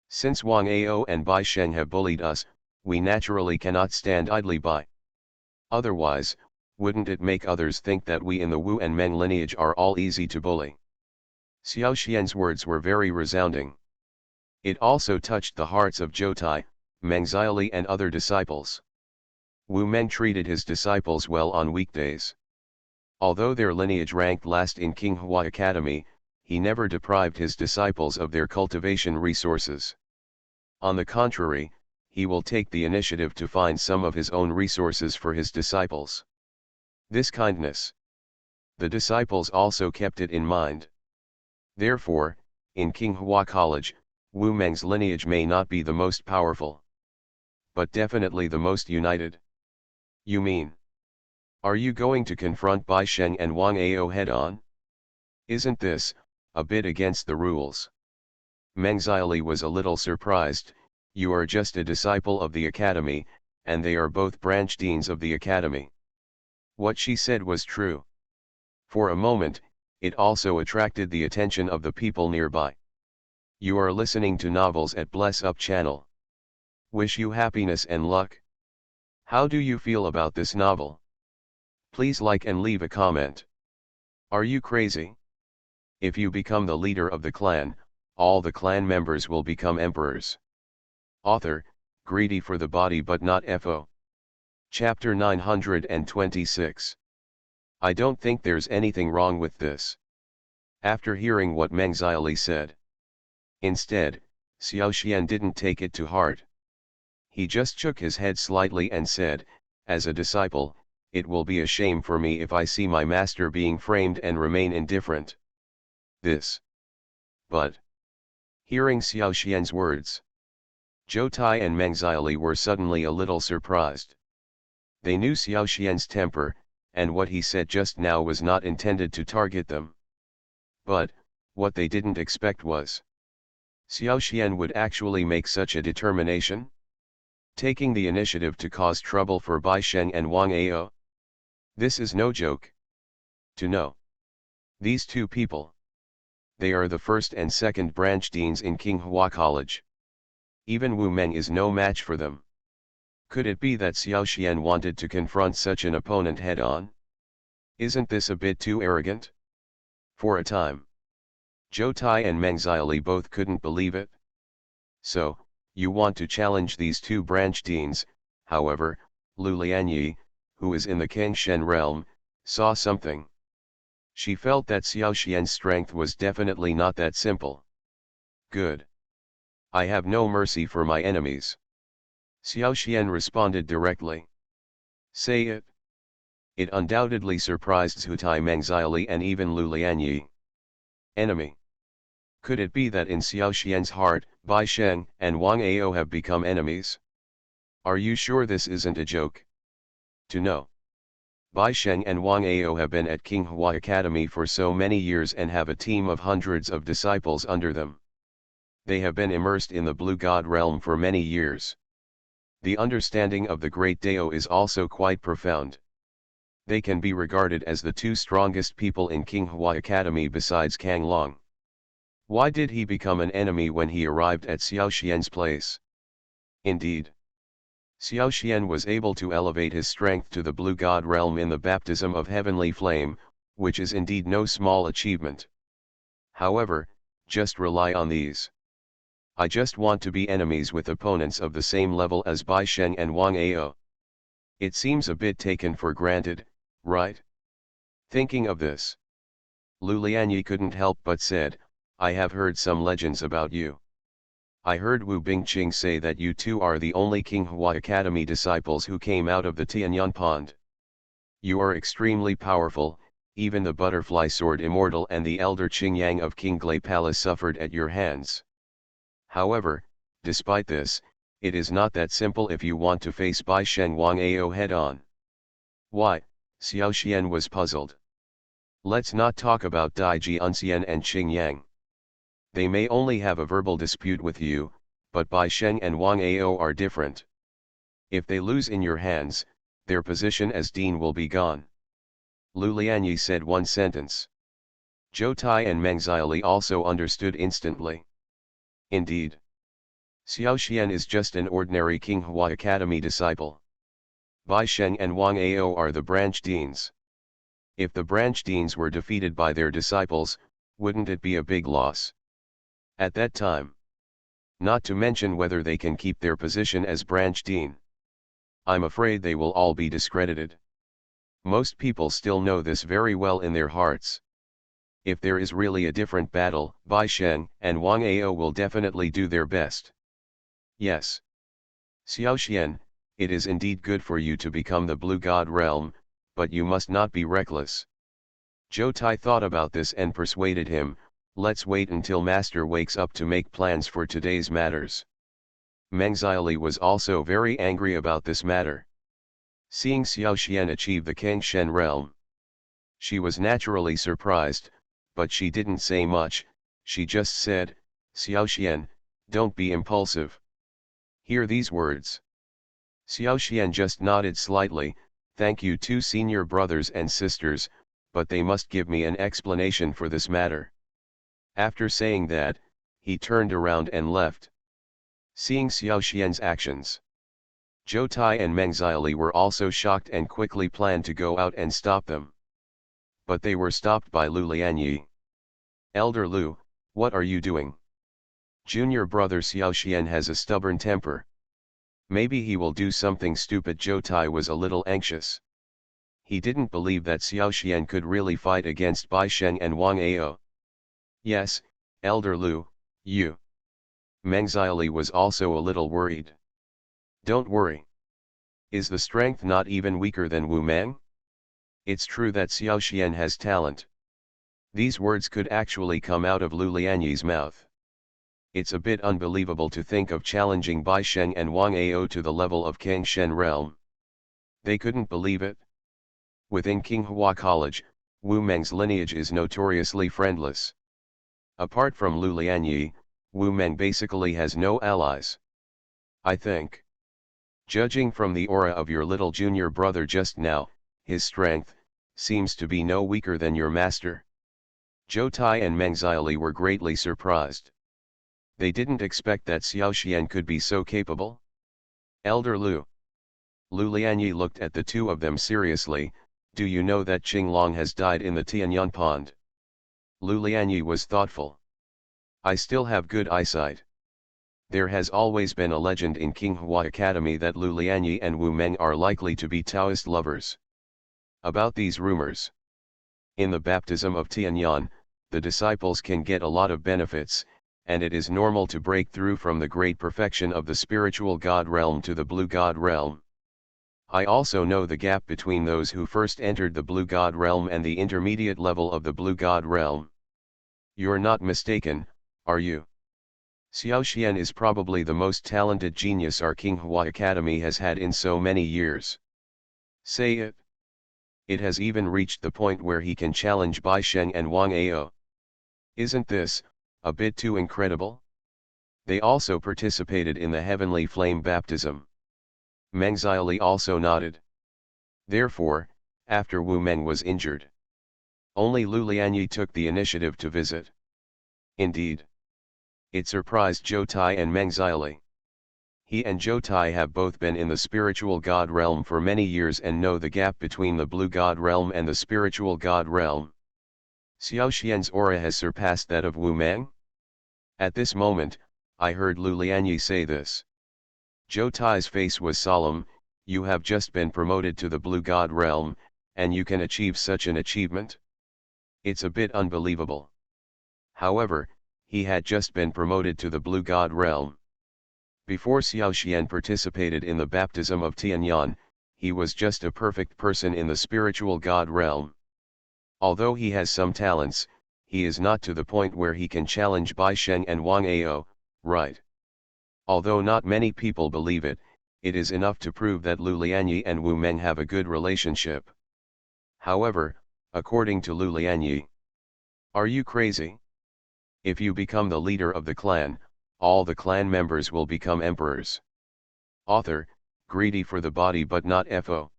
Since Wang Ao and Bai Sheng have bullied us, we naturally cannot stand idly by. Otherwise, wouldn't it make others think that we in the Wu and Meng lineage are all easy to bully? Xiao Xian's words were very resounding. It also touched the hearts of Zhou Tai, Meng Xiaoli and other disciples. Wu Meng treated his disciples well on weekdays. Although their lineage ranked last in King Hua Academy, he never deprived his disciples of their cultivation resources. On the contrary, he will take the initiative to find some of his own resources for his disciples. This kindness, the disciples also kept it in mind. Therefore, in King Hua College, Wu Meng's lineage may not be the most powerful, but definitely the most united. You mean? Are you going to confront Bai Sheng and Wang Ao head-on? Isn't this a bit against the rules? Meng Xiaoli was a little surprised. You are just a disciple of the academy, and they are both branch deans of the academy. What she said was true. For a moment, it also attracted the attention of the people nearby. You are listening to novels at Bless Up channel. Wish you happiness and luck. How do you feel about this novel? Please like and leave a comment. Are you crazy? If you become the leader of the clan, all the clan members will become emperors. Author, greedy for the body but not FO. Chapter 926. I don't think there's anything wrong with this. After hearing what Meng Xiaoli said. Instead, Xiao Xian didn't take it to heart. He just shook his head slightly and said, as a disciple, it will be a shame for me if I see my master being framed and remain indifferent. This. But. Hearing Xiao Xian's words, Zhou Tai and Meng Xiaoli were suddenly a little surprised. They knew Xiao Xian's temper, and what he said just now was not intended to target them. But, what they didn't expect was Xiao Xian would actually make such a determination? Taking the initiative to cause trouble for Bai Sheng and Wang Ao? This is no joke. To know. These two people. They are the first and second branch deans in King Hua College. Even Wu Meng is no match for them. Could it be that Xiao Xian wanted to confront such an opponent head-on? Isn't this a bit too arrogant? For a time, Zhou Tai and Meng Xiaoli both couldn't believe it. So, you want to challenge these two branch deans? However, Lu Lianyi, who is in the Kengshen realm, saw something. She felt that Xiao Xian's strength was definitely not that simple. Good. I have no mercy for my enemies. Xiao Xian responded directly. Say it. It undoubtedly surprised Zhutai Meng Xiaoli and even Lu Lianyi. Enemy. Could it be that in Xiao Xian's heart, Bai Sheng and Wang Ao have become enemies? Are you sure this isn't a joke? To know. Bai Sheng and Wang Ao have been at Qinghua Academy for so many years and have a team of hundreds of disciples under them. They have been immersed in the Blue God realm for many years. The understanding of the Great Dao is also quite profound. They can be regarded as the two strongest people in Qinghua Academy besides Kang Long. Why did he become an enemy when he arrived at Xiao Xian's place? Indeed, Xiao Xian was able to elevate his strength to the Blue God realm in the baptism of heavenly flame, which is indeed no small achievement. However, just rely on these. I just want to be enemies with opponents of the same level as Bai Sheng and Wang Ao. It seems a bit taken for granted, right? Thinking of this, Lu Lianyi couldn't help but said, I have heard some legends about you. I heard Wu Bingqing say that you two are the only Qinghua Academy disciples who came out of the Tianyan Pond. You are extremely powerful, even the butterfly sword immortal and the elder Qingyang of Qinglei Palace suffered at your hands. However, despite this, it is not that simple if you want to face Bai Sheng Wang Ao head-on. Why? Xiao Xian was puzzled. Let's not talk about Dai Ji Unxian and Qingyang. They may only have a verbal dispute with you, but Bai Sheng and Wang Ao are different. If they lose in your hands, their position as dean will be gone. Lu Lianyi said one sentence. Zhou Tai and Meng Xiaoli also understood instantly. Indeed, Xiao Xian is just an ordinary Qinghua Academy disciple. Bai Sheng and Wang Ao are the branch deans. If the branch deans were defeated by their disciples, wouldn't it be a big loss? At that time. Not to mention whether they can keep their position as branch dean. I'm afraid they will all be discredited. Most people still know this very well in their hearts. If there is really a different battle, Bai Sheng and Wang Ao will definitely do their best. Yes. Xiao Xian, it is indeed good for you to become the Blue God realm, but you must not be reckless. Zhou Tai thought about this and persuaded him, let's wait until Master wakes up to make plans for today's matters. Meng Xiaoli was also very angry about this matter. Seeing Xiao Xian achieve the Kengshen realm, she was naturally surprised, but she didn't say much. She just said, Xiao Xian, don't be impulsive. Hear these words. Xiao Xian just nodded slightly, thank you two senior brothers and sisters, but they must give me an explanation for this matter. After saying that, he turned around and left. Seeing Xiao Xian's actions, Zhou Tai and Meng Xiaoli were also shocked and quickly planned to go out and stop them. But they were stopped by Lu Lianyi. Elder Lu, what are you doing? Junior brother Xiao Xian has a stubborn temper. Maybe he will do something stupid. Zhou Tai was a little anxious. He didn't believe that Xiao Xian could really fight against Bai Sheng and Wang Ao. Yes, Elder Lu, you. Meng Xiaoli was also a little worried. Don't worry. Is the strength not even weaker than Wu Meng? It's true that Xiao Xian has talent. These words could actually come out of Lu Lianyi's mouth. It's a bit unbelievable to think of challenging Bai Sheng and Wang Ao to the level of Kengshen realm. They couldn't believe it. Within Qinghua College, Wu Meng's lineage is notoriously friendless. Apart from Lu Lianyi, Wu Meng basically has no allies. I think. Judging from the aura of your little junior brother just now, his strength seems to be no weaker than your master. Zhou Tai and Meng Xiaoli were greatly surprised. They didn't expect that Xiao Xian could be so capable. Elder Lu. Lu Lianyi looked at the two of them seriously. Do you know that Qing Long has died in the Tianyan pond? Lu Lianyi was thoughtful. I still have good eyesight. There has always been a legend in Qinghua Academy that Lu Lianyi and Wu Meng are likely to be Taoist lovers. About these rumors. In the baptism of Tianyan, the disciples can get a lot of benefits, and it is normal to break through from the great perfection of the spiritual God realm to the blue God realm. I also know the gap between those who first entered the blue God realm and the intermediate level of the blue God realm. You're not mistaken, are you? Xiao Xian is probably the most talented genius our Qinghua Academy has had in so many years. Say it. It has even reached the point where he can challenge Bai Sheng and Wang Ao. Isn't this a bit too incredible? They also participated in the heavenly flame baptism. Meng Xiaoli also nodded. Therefore, after Wu Meng was injured, only Lu Lianyi took the initiative to visit. Indeed. It surprised Zhou Tai and Meng Xiaoli. He and Zhou Tai have both been in the spiritual God realm for many years and know the gap between the blue God realm and the spiritual God realm. Xiao Xian's aura has surpassed that of Wu Meng? At this moment, I heard Lu Lianyi say this. Zhou Tai's face was solemn. You have just been promoted to the blue God realm, and you can achieve such an achievement? It's a bit unbelievable. However, he had just been promoted to the blue God realm. Before Xiao Xian participated in the baptism of Tianyan, he was just a perfect person in the spiritual God realm. Although he has some talents, he is not to the point where he can challenge Bai Sheng and Wang Ao, right? Although not many people believe it, it is enough to prove that Lu Lianyi and Wu Meng have a good relationship. However, according to Lu Lianyi, are you crazy? If you become the leader of the clan, all the clan members will become emperors. Author, greedy for the body but not FO.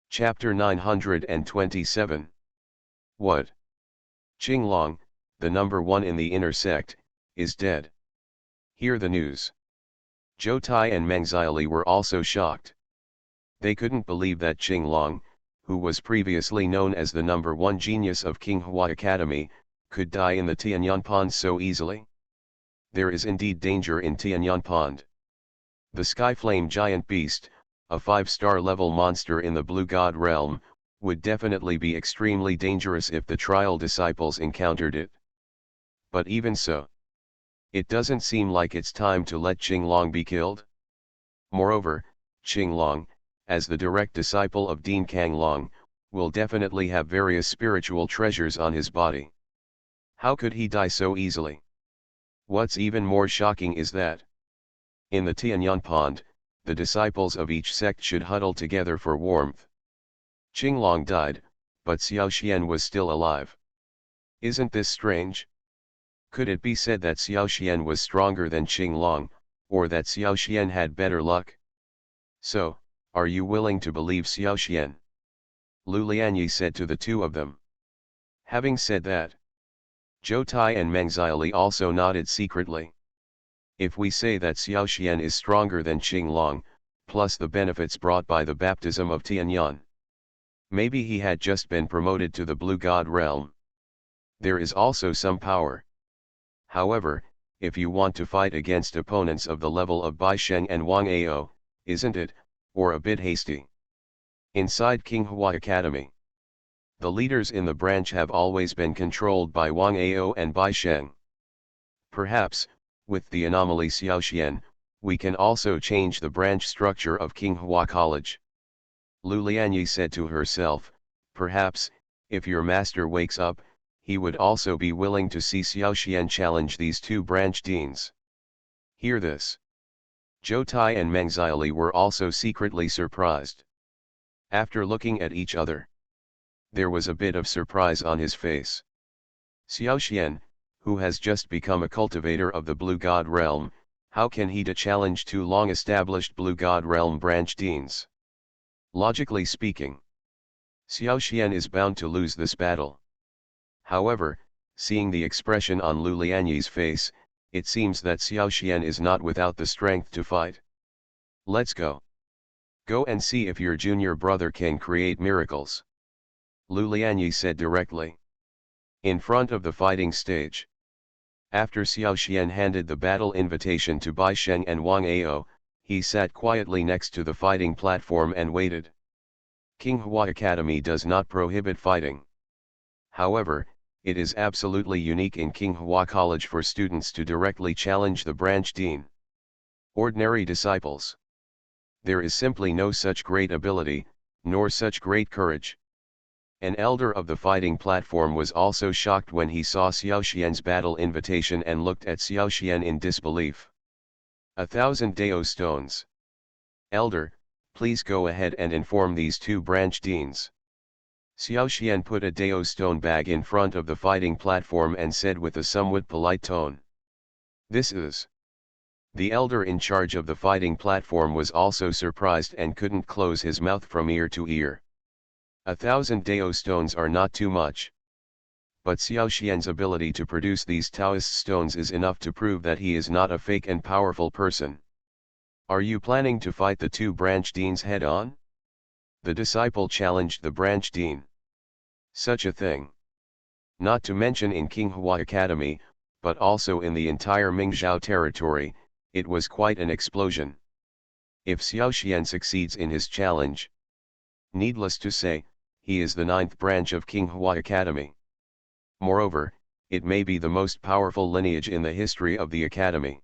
Chapter 927. What? Qing Long, the number one in the inner sect, is dead. Hear the news. Zhou Tai and Meng Xiaoli were also shocked. They couldn't believe that Qing Long, who was previously known as the number one genius of Qinghua Academy, could die in the Tianyan pond so easily. There is indeed danger in Tianyan pond. The sky flame giant beast, a 5-star level monster in the blue god realm, would definitely be extremely dangerous if the trial disciples encountered it. But even so, it doesn't seem like it's time to let Qing Long be killed. Moreover, Qing Long, as the direct disciple of Dean Kang Long, will definitely have various spiritual treasures on his body. How could he die so easily? What's even more shocking is that, in the Tianyan pond, the disciples of each sect should huddle together for warmth. Qing Long died, but Xiao Xian was still alive. Isn't this strange? Could it be said that Xiao Xian was stronger than Qing Long, or that Xiao Xian had better luck? So, are you willing to believe Xiao Xian? Lu Lianyi said to the two of them. Having said that, Zhou Tai and Meng Xiaoli also nodded secretly. If we say that Xiao Xian is stronger than Qing Long, plus the benefits brought by the baptism of Tianyan, maybe he had just been promoted to the blue god realm. There is also some power. However, if you want to fight against opponents of the level of Bai Sheng and Wang Ao, isn't it, or a bit hasty? Inside Qinghua Academy, the leaders in the branch have always been controlled by Wang Ao and Bai Sheng. Perhaps, with the anomaly Xiao Xian, we can also change the branch structure of Qinghua College. Lu Lianyi said to herself, perhaps, if your master wakes up, he would also be willing to see Xiao Xian challenge these two branch deans. Hear this. Zhou Tai and Meng Xiaoli were also secretly surprised. After looking at each other, there was a bit of surprise on his face. Xiao Xian, who has just become a cultivator of the blue god realm, how can he challenge two long-established blue god realm branch deans? Logically speaking, Xiao Xian is bound to lose this battle. However, seeing the expression on Lu Lianyi's face, it seems that Xiaoxian is not without the strength to fight. Let's go. Go and see if your junior brother can create miracles. Lu Lianyi said directly. In front of the fighting stage. After Xiaoxian handed the battle invitation to Bai Sheng and Wang Ao, he sat quietly next to the fighting platform and waited. Qinghua Academy does not prohibit fighting. However, it is absolutely unique in Qinghua College for students to directly challenge the branch dean. Ordinary disciples. There is simply no such great ability, nor such great courage. An elder of the fighting platform was also shocked when he saw Xiaoxian's battle invitation and looked at Xiaoxian in disbelief. 1,000 Dao stones. Elder, please go ahead and inform these two branch deans. Xiaoxian put a Dao stone bag in front of the fighting platform and said with a somewhat polite tone. This is. The elder in charge of the fighting platform was also surprised and couldn't close his mouth from ear to ear. 1,000 Dao stones are not too much. But Xiaoxian's ability to produce these Taoist stones is enough to prove that he is not a fake and powerful person. Are you planning to fight the two branch deans head-on? The disciple challenged the branch dean. Such a thing. Not to mention in Qinghua Academy, but also in the entire Mingzhou territory, it was quite an explosion. If Xiaoxian succeeds in his challenge, needless to say, he is the 9th branch of Qinghua Academy. Moreover, it may be the most powerful lineage in the history of the academy.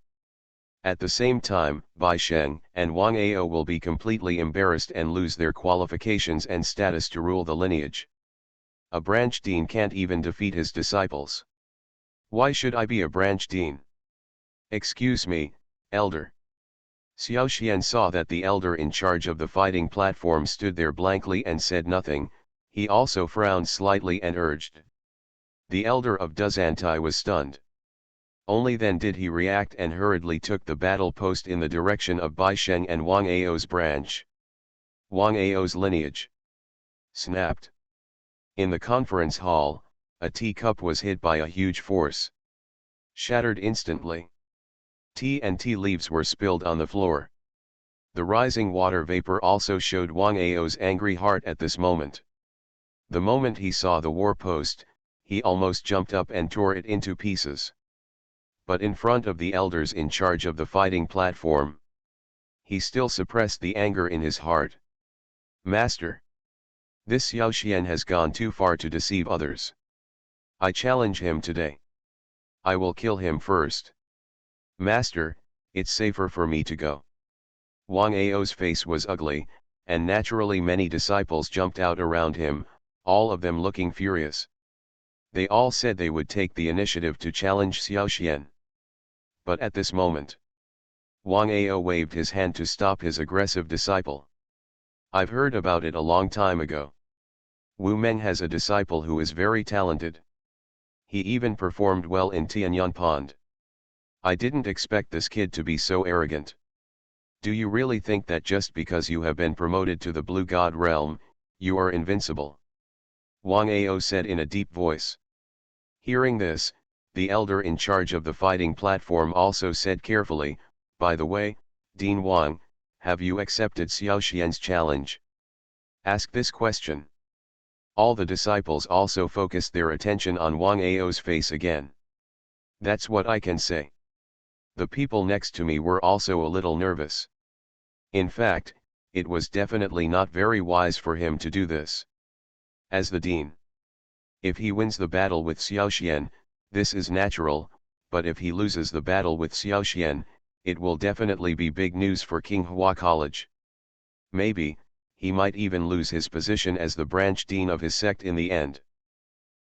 At the same time, Bai Sheng and Wang Ao will be completely embarrassed and lose their qualifications and status to rule the lineage. A branch dean can't even defeat his disciples. Why should I be a branch dean? Excuse me, elder. Xiaoxian saw that the elder in charge of the fighting platform stood there blankly and said nothing. He also frowned slightly and urged. The elder of Duzantai was stunned. Only then did he react and hurriedly took the battle post in the direction of Bai Sheng and Wang Ao's branch. Wang Ao's lineage. Snapped. In the conference hall, a teacup was hit by a huge force. Shattered instantly. Tea and tea leaves were spilled on the floor. The rising water vapor also showed Wang Ao's angry heart at this moment. The moment he saw the war post, he almost jumped up and tore it into pieces. But in front of the elders in charge of the fighting platform, he still suppressed the anger in his heart. Master, this Xiaoxian has gone too far to deceive others. I challenge him today. I will kill him first. Master, it's safer for me to go. Wang Ao's face was ugly, and naturally many disciples jumped out around him, all of them looking furious. They all said they would take the initiative to challenge Xiaoxian. But at this moment, Wang Ao waved his hand to stop his aggressive disciple. I've heard about it a long time ago. Wu Meng has a disciple who is very talented. He even performed well in Tianyan Pond. I didn't expect this kid to be so arrogant. Do you really think that just because you have been promoted to the Blue God realm, you are invincible? Wang Ao said in a deep voice. Hearing this, the elder in charge of the fighting platform also said carefully, by the way, Dean Wang, have you accepted Xiaoxian's challenge? Ask this question. All the disciples also focused their attention on Wang Ao's face again. That's what I can say. The people next to me were also a little nervous. In fact, it was definitely not very wise for him to do this. As the dean, if he wins the battle with Xiaoxian, this is natural, but if he loses the battle with Xiaoxian, it will definitely be big news for Qinghua College. Maybe, he might even lose his position as the branch dean of his sect in the end.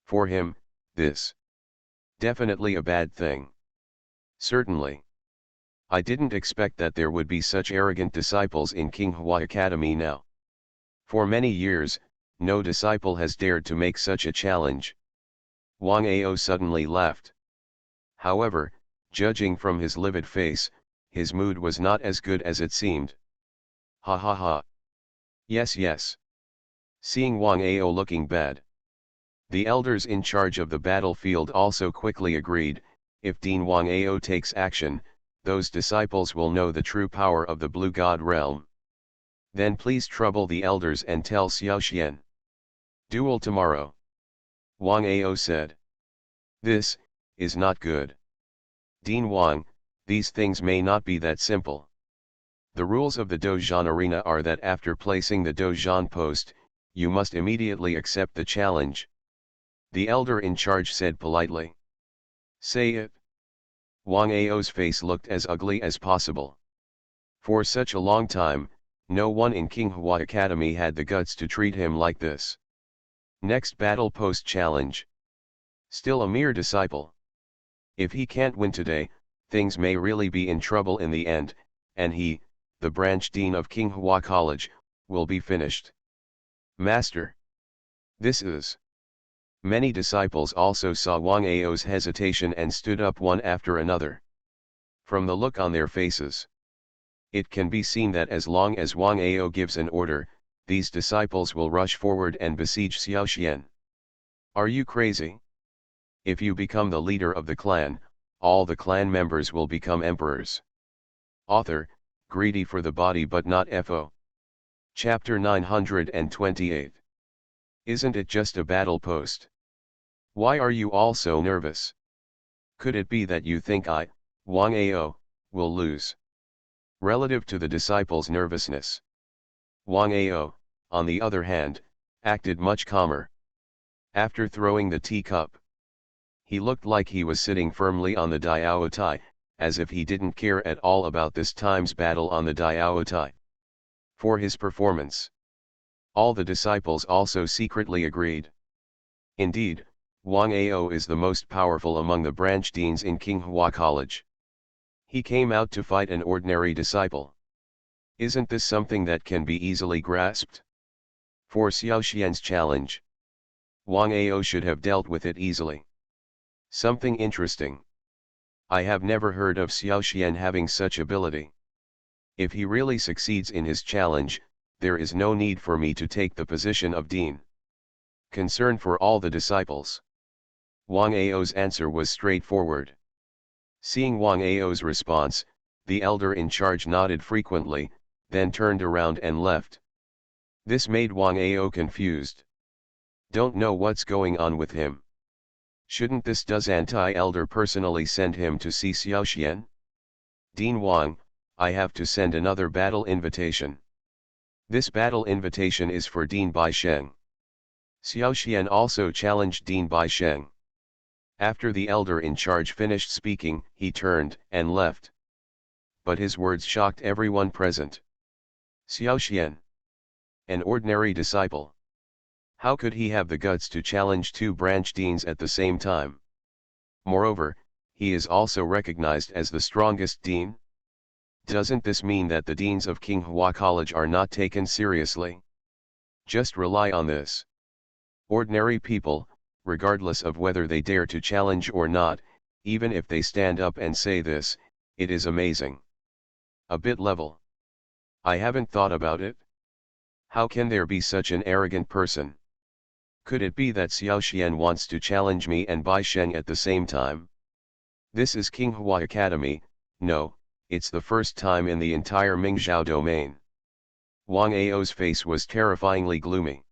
For him, this definitely a bad thing. Certainly. I didn't expect that there would be such arrogant disciples in Qinghua Academy now. For many years, no disciple has dared to make such a challenge. Wang Ao suddenly laughed. However, judging from his livid face, his mood was not as good as it seemed. Ha ha ha. Yes yes. Seeing Wang Ao looking bad, the elders in charge of the battlefield also quickly agreed. If Dean Wang Ao takes action, those disciples will know the true power of the Blue God realm. Then please trouble the elders and tell Xiaoxian. Duel tomorrow. Wang Ao said. This is not good. Dean Wang, these things may not be that simple. The rules of the Dozhan arena are that after placing the Dozhan post, you must immediately accept the challenge. The elder in charge said politely. Say it. Wang Ao's face looked as ugly as possible. For such a long time, no one in Qinghua Academy had the guts to treat him like this. Next battle post challenge. Still a mere disciple. If he can't win today, things may really be in trouble in the end, and he, the branch dean of Qinghua College, will be finished. Master. This is. Many disciples also saw Wang Ao's hesitation and stood up one after another. From the look on their faces, it can be seen that as long as Wang Ao gives an order, these disciples will rush forward and besiege Xiaoxian. Are you crazy? If you become the leader of the clan, all the clan members will become emperors. Author, greedy for the body but not FO. Chapter 928. Isn't it just a battle post? Why are you all so nervous? Could it be that you think I, Wang Ao, will lose? Relative to the disciples' nervousness, Wang Ao, on the other hand, acted much calmer. After throwing the teacup, he looked like he was sitting firmly on the Diaotai, as if he didn't care at all about this time's battle on the Diaotai. For his performance, all the disciples also secretly agreed. Indeed, Wang Ao is the most powerful among the branch deans in Qinghua College. He came out to fight an ordinary disciple. Isn't this something that can be easily grasped? For Xiaoxian's challenge, Wang Ao should have dealt with it easily. Something interesting. I have never heard of Xiaoxian having such ability. If he really succeeds in his challenge, there is no need for me to take the position of dean. Concern for all the disciples. Wang Ao's answer was straightforward. Seeing Wang Ao's response, the elder in charge nodded frequently, then turned around and left. This made Wang Ao confused. Don't know what's going on with him. Shouldn't this anti-elder personally send him to see Xiaoxian? Dean Wang, I have to send another battle invitation. This battle invitation is for Dean Baisheng. Xiaoxian also challenged Dean Baisheng. After the elder in charge finished speaking, he turned and left. But his words shocked everyone present. Xiaoxian, an ordinary disciple. How could he have the guts to challenge two branch deans at the same time? Moreover, he is also recognized as the strongest dean. Doesn't this mean that the deans of Qinghua College are not taken seriously? Just rely on this. Ordinary people, regardless of whether they dare to challenge or not, even if they stand up and say this, it is amazing. A bit level. I haven't thought about it. How can there be such an arrogant person? Could it be that Xiaoxian wants to challenge me and Baisheng at the same time? This is Qinghua Academy, no, it's the first time in the entire Mingzhou domain. Wang Ao's face was terrifyingly gloomy.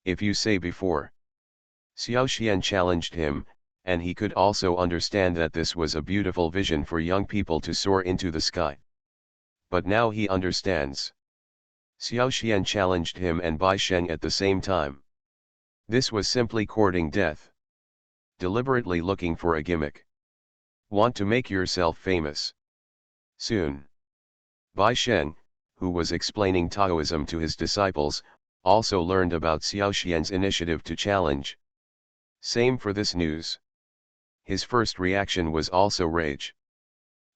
If you say before, Xiaoxian challenged him, and he could also understand that this was a beautiful vision for young people to soar into the sky. But now he understands. Xiaoxian challenged him and Baisheng at the same time. This was simply courting death. Deliberately looking for a gimmick. Want to make yourself famous. Soon. Baisheng, who was explaining Taoism to his disciples, also learned about Xiaoxian's initiative to challenge. Same for this news. His first reaction was also rage.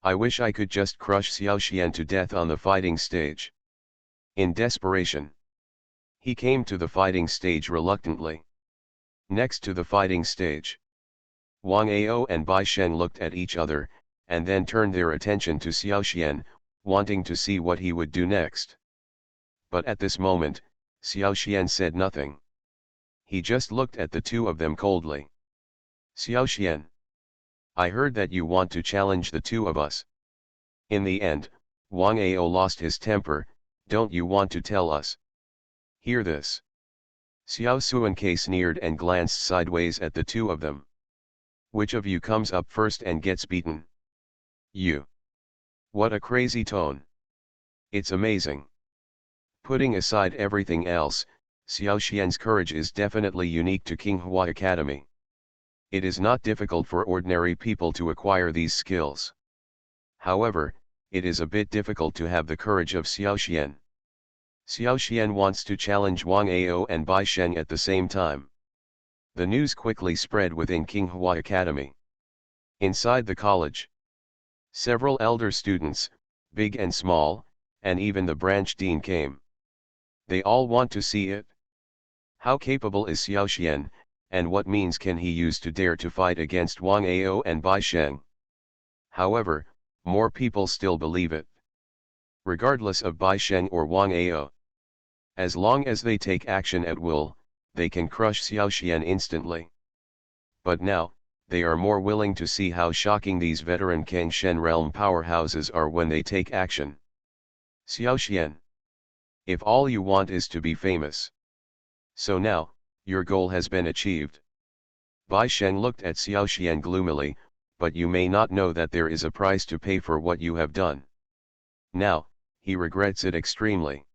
I wish I could just crush Xiaoxian to death on the fighting stage. In desperation, he came to the fighting stage reluctantly. Next to the fighting stage, Wang Ao and Baisheng looked at each other, and then turned their attention to Xiaoxian, wanting to see what he would do next. But at this moment, Xiaoxian said nothing. He just looked at the two of them coldly. Xiaoxian, I heard that you want to challenge the two of us. In the end, Wang Ao lost his temper. Don't you want to tell us? Hear this. Xiao Suankei sneered and glanced sideways at the two of them. Which of you comes up first and gets beaten? You. What a crazy tone. It's amazing. Putting aside everything else, Xiao Xian's courage is definitely unique to Qinghua Academy. It is not difficult for ordinary people to acquire these skills. However, it is a bit difficult to have the courage of Xiao Xian. Xiao Xian wants to challenge Wang Ao and Bai Sheng at the same time. The news quickly spread within Qinghua Academy. Inside the college, several elder students, big and small, and even the branch dean came. They all want to see it. How capable is Xiao Xian, and what means can he use to dare to fight against Wang Ao and Bai Sheng? However, more people still believe it. Regardless of Bai Sheng or Wang Ao. As long as they take action at will, they can crush Xiao Xian instantly. But now, they are more willing to see how shocking these veteran Kang Shen realm powerhouses are when they take action. Xiao Xian. If all you want is to be famous. So now, your goal has been achieved. Bai Sheng looked at Xiao Xian gloomily, but you may not know that there is a price to pay for what you have done. Now, he regrets it extremely.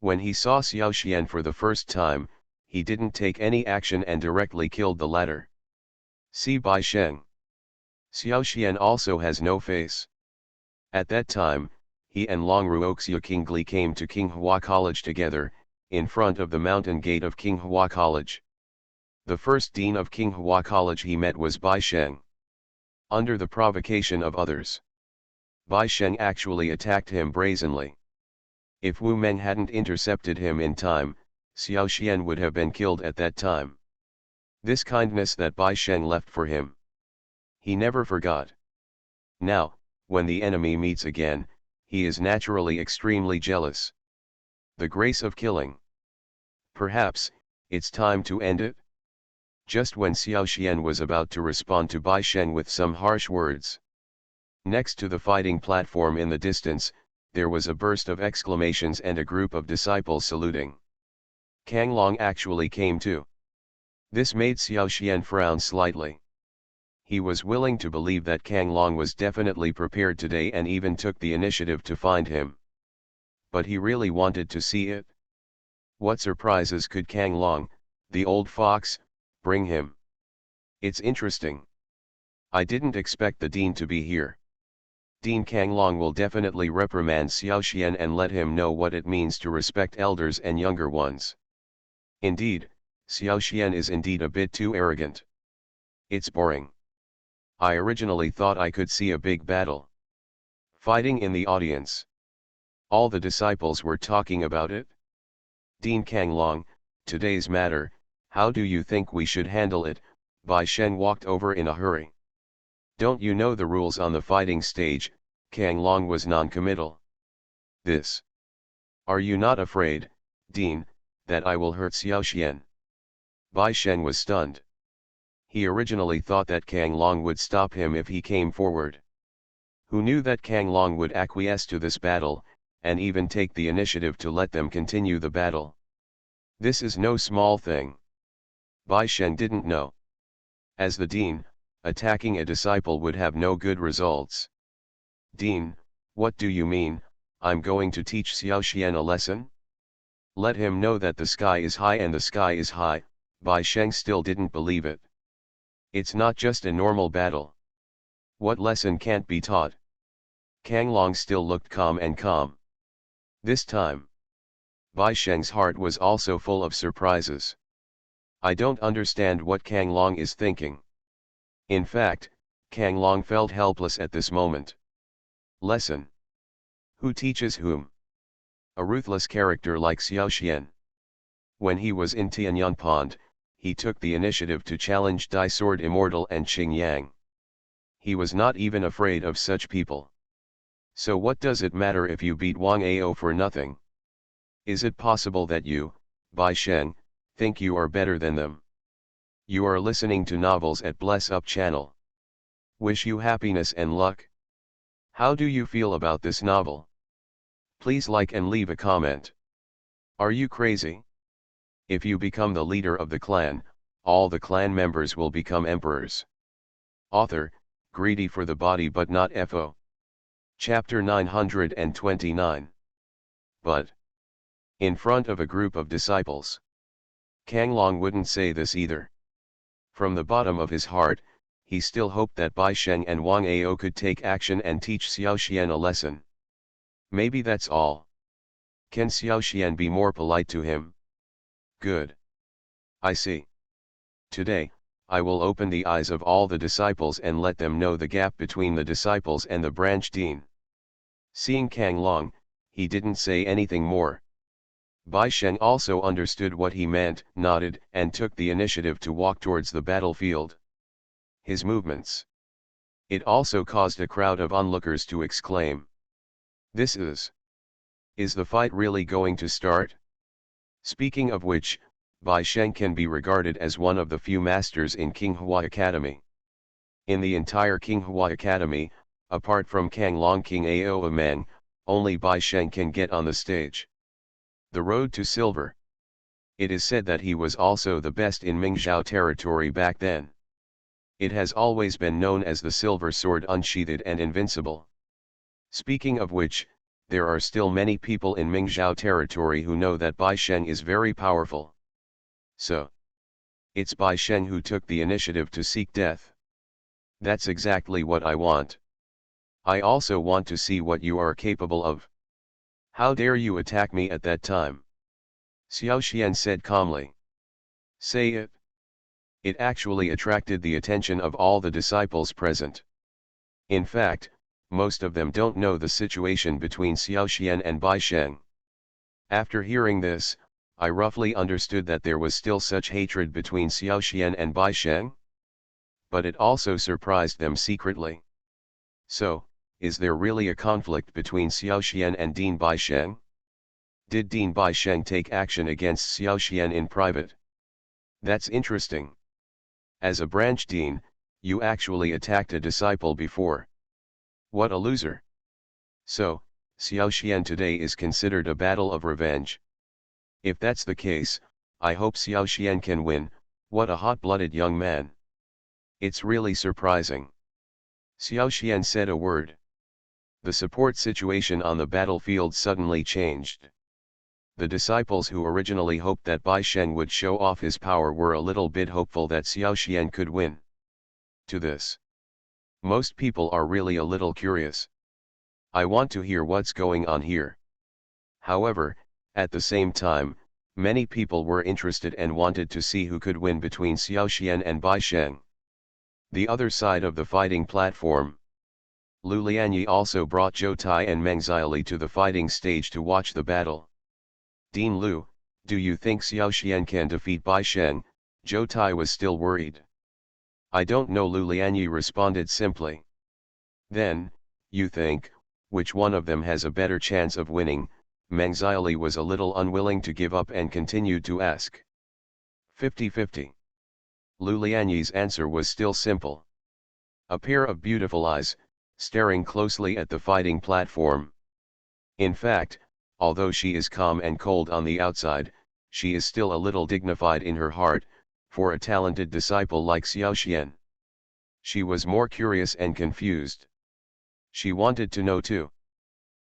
When he saw Xiao Xian for the first time, he didn't take any action and directly killed the latter. See Bai Sheng. Xiao Xian also has no face. At that time, he and Long Ruoxia Qingli came to Qinghua College together, in front of the mountain gate of Qinghua College. The first dean of Qinghua College he met was Bai Sheng. Under the provocation of others, Bai Sheng actually attacked him brazenly. If Wu Meng hadn't intercepted him in time, Xiao Xian would have been killed at that time. This kindness that Bai Sheng left for him, he never forgot. Now, when the enemy meets again, he is naturally extremely jealous. The grace of killing. Perhaps, it's time to end it? Just when Xiao Xian was about to respond to Bai Sheng with some harsh words. Next to the fighting platform in the distance, there was a burst of exclamations and a group of disciples saluting. Kang Long actually came too. This made Xiao Xian frown slightly. He was willing to believe that Kang Long was definitely prepared today and even took the initiative to find him. But he really wanted to see it. What surprises could Kang Long, the old fox, bring him? It's interesting. I didn't expect the dean to be here. Dean Kang Long will definitely reprimand Xiao Xian and let him know what it means to respect elders and younger ones. Indeed, Xiao Xian is indeed a bit too arrogant. It's boring. I originally thought I could see a big battle. Fighting in the audience. All the disciples were talking about it. Dean Kang Long, today's matter, how do you think we should handle it? Bai Sheng walked over in a hurry. Don't you know the rules on the fighting stage? Kang Long was non-committal. This. Are you not afraid, Dean, that I will hurt Xiao Xian? Bai Sheng was stunned. He originally thought that Kang Long would stop him if he came forward. Who knew that Kang Long would acquiesce to this battle, and even take the initiative to let them continue the battle? This is no small thing. Bai Sheng didn't know. As the dean, attacking a disciple would have no good results. Dean, what do you mean? I'm going to teach Xiao Xian a lesson? Let him know that the sky is high and the sky is high. Bai Sheng still didn't believe it. It's not just a normal battle. What lesson can't be taught? Kang Long still looked calm and calm. This time, Bai Sheng's heart was also full of surprises. I don't understand what Kang Long is thinking. In fact, Kang Long felt helpless at this moment. Lesson. Who teaches whom? A ruthless character like Xiao Xian. When he was in Tianyang Pond, he took the initiative to challenge Dai Sword Immortal and Qing Yang. He was not even afraid of such people. So what does it matter if you beat Wang Ao for nothing? Is it possible that you, Bai Sheng, think you are better than them? You are listening to novels at Bless Up channel. Wish you happiness and luck. How do you feel about this novel? Please like and leave a comment. Are you crazy? If you become the leader of the clan, all the clan members will become emperors. Author, greedy for the body but not FO. Chapter 929. But, in front of a group of disciples, Kang Long wouldn't say this either. From the bottom of his heart, he still hoped that Bai Sheng and Wang Ao could take action and teach Xiao Xian a lesson. Maybe that's all. Can Xiao Xian be more polite to him? Good. I see. Today, I will open the eyes of all the disciples and let them know the gap between the disciples and the branch dean. Seeing Kang Long, he didn't say anything more. Bai Sheng also understood what he meant, nodded, and took the initiative to walk towards the battlefield. His movements. It also caused a crowd of onlookers to exclaim. This is the fight really going to start? Speaking of which, Bai Sheng can be regarded as one of the few masters in Qinghua Academy. In the entire Qinghua Academy, apart from Kang Long King Ao Mang, only Bai Sheng can get on the stage. The road to silver. It is said that he was also the best in Mingzhou territory back then. It has always been known as the silver sword unsheathed and invincible. Speaking of which, there are still many people in Mingzhou territory who know that Bai Sheng is very powerful. So, it's Bai Sheng who took the initiative to seek death. That's exactly what I want. I also want to see what you are capable of. How dare you attack me at that time? Xiao Xian said calmly. Say it. It actually attracted the attention of all the disciples present. In fact, most of them don't know the situation between Xiao Xian and Bai Sheng. After hearing this, I roughly understood that there was still such hatred between Xiao Xian and Bai Sheng. But it also surprised them secretly. So, is there really a conflict between Xiao Xian and Dean Bai Sheng? Did Dean Bai Sheng take action against Xiao Xian in private? That's interesting. As a branch dean, you actually attacked a disciple before. What a loser. So, Xiao Xian today is considered a battle of revenge. If that's the case, I hope Xiao Xian can win. What a hot-blooded young man. It's really surprising. Xiao Xian said a word. The support situation on the battlefield suddenly changed. The disciples who originally hoped that Bai Sheng would show off his power were a little bit hopeful that Xiao Xian could win. To this, most people are really a little curious. I want to hear what's going on here. However, at the same time, many people were interested and wanted to see who could win between Xiao Xian and Bai Sheng. The other side of the fighting platform. Lu Lianyi also brought Zhou Tai and Meng Xiaoli to the fighting stage to watch the battle. Dean Lu, do you think Xiao Xian can defeat Bai Sheng? Zhou Tai was still worried. I don't know, Lu Lianyi responded simply. Then, you think, which one of them has a better chance of winning? Meng Xiaoli was a little unwilling to give up and continued to ask. 50-50. Lu Lianyi's answer was still simple. A pair of beautiful eyes, staring closely at the fighting platform. In fact, although she is calm and cold on the outside, she is still a little dignified in her heart, for a talented disciple like Xiao Xian. She was more curious and confused. She wanted to know too.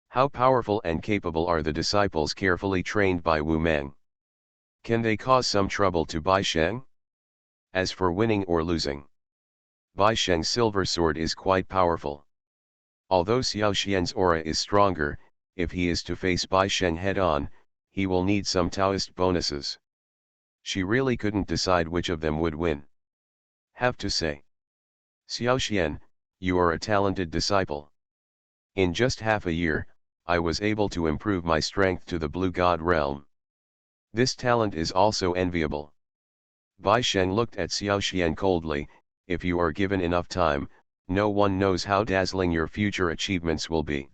How powerful and capable are the disciples carefully trained by Wu Meng? Can they cause some trouble to Bai Sheng? As for winning or losing, Bai Sheng's silver sword is quite powerful. Although Xiao Xian's aura is stronger, if he is to face Bai Sheng head-on, he will need some Taoist bonuses. She really couldn't decide which of them would win. Have to say, Xiao Xian, you are a talented disciple. In just half a year, I was able to improve my strength to the Blue God realm. This talent is also enviable. Bai Sheng looked at Xiao Xian coldly. If you are given enough time, no one knows how dazzling your future achievements will be.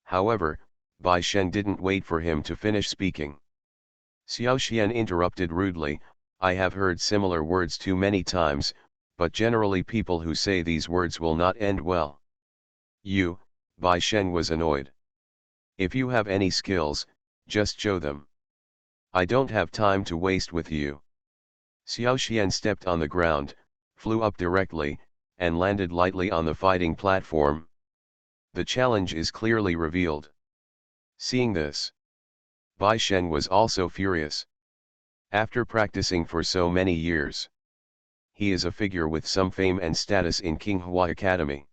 However, Bai Sheng didn't wait for him to finish speaking. Xiao Xian interrupted rudely, I have heard similar words too many times, but generally people who say these words will not end well. You, Bai Sheng was annoyed. If you have any skills, just show them. I don't have time to waste with you. Xiao Xian stepped on the ground, flew up directly, and landed lightly on the fighting platform. The challenge is clearly revealed. Seeing this, Bai Sheng was also furious. After practicing for so many years, he is a figure with some fame and status in Qinghua Academy.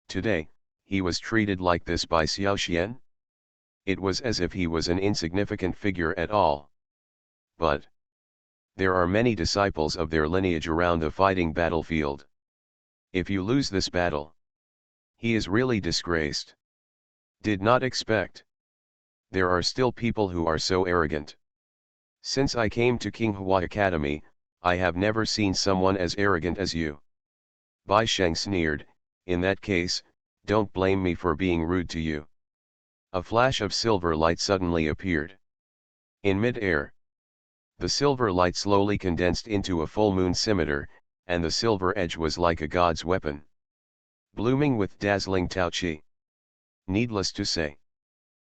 Today, he was treated like this by Xiao Xian? It was as if he was an insignificant figure at all. But there are many disciples of their lineage around the fighting battlefield. If you lose this battle, he is really disgraced. Did not expect. There are still people who are so arrogant. Since I came to Qinghua Academy, I have never seen someone as arrogant as you. Bai Sheng sneered, in that case, don't blame me for being rude to you. A flash of silver light suddenly appeared. In mid-air, the silver light slowly condensed into a full moon scimitar, and the silver edge was like a god's weapon, blooming with dazzling Tao Qi. Needless to say,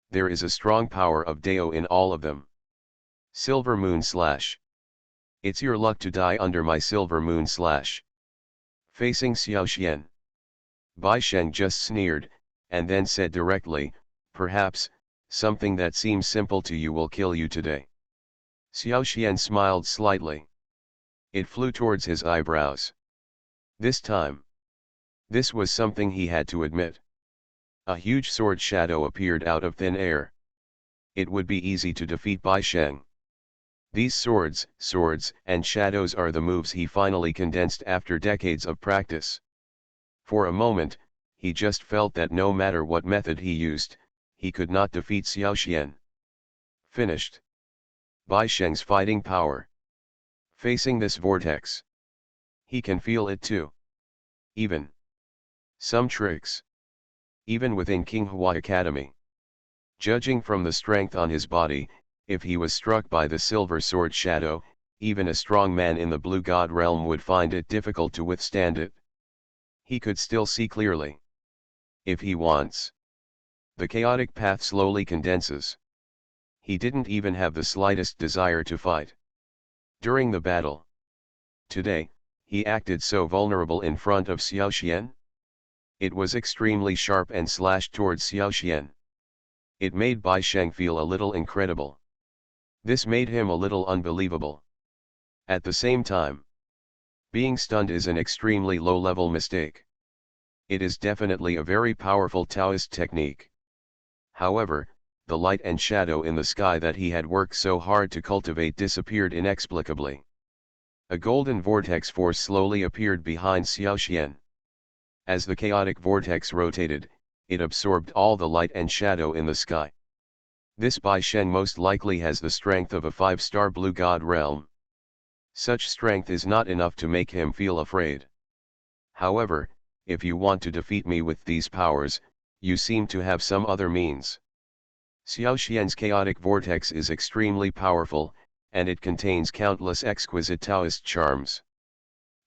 there is a strong power of Dao in all of them. Silver moon slash. It's your luck to die under my silver moon slash. Facing Xiao Xian, Bai Sheng just sneered, and then said directly, perhaps, something that seems simple to you will kill you today. Xiao Xian smiled slightly. It flew towards his eyebrows. This time, this was something he had to admit. A huge sword shadow appeared out of thin air. It would be easy to defeat Bai Sheng. These swords, and shadows are the moves he finally condensed after decades of practice. For a moment, he just felt that no matter what method he used, he could not defeat Xiao Xian. Finished. Bai Sheng's fighting power. Facing this vortex, he can feel it too. Even some tricks. Even within Qinghua Academy. Judging from the strength on his body, if he was struck by the silver sword shadow, even a strong man in the blue god realm would find it difficult to withstand it. He could still see clearly. If he wants. The chaotic path slowly condenses. He didn't even have the slightest desire to fight. During the battle. Today, he acted so vulnerable in front of Xiao Xian. It was extremely sharp and slashed towards Xiao Xian. It made Bai Sheng feel a little incredible. This made him a little unbelievable. At the same time, being stunned is an extremely low-level mistake. It is definitely a very powerful Taoist technique. However, the light and shadow in the sky that he had worked so hard to cultivate disappeared inexplicably. A golden vortex force slowly appeared behind Xiao Xian. As the chaotic vortex rotated, it absorbed all the light and shadow in the sky. This Bai Sheng most likely has the strength of a 5-star blue god realm. Such strength is not enough to make him feel afraid. However, if you want to defeat me with these powers, you seem to have some other means. Xiao Xian's chaotic vortex is extremely powerful, and it contains countless exquisite Taoist charms.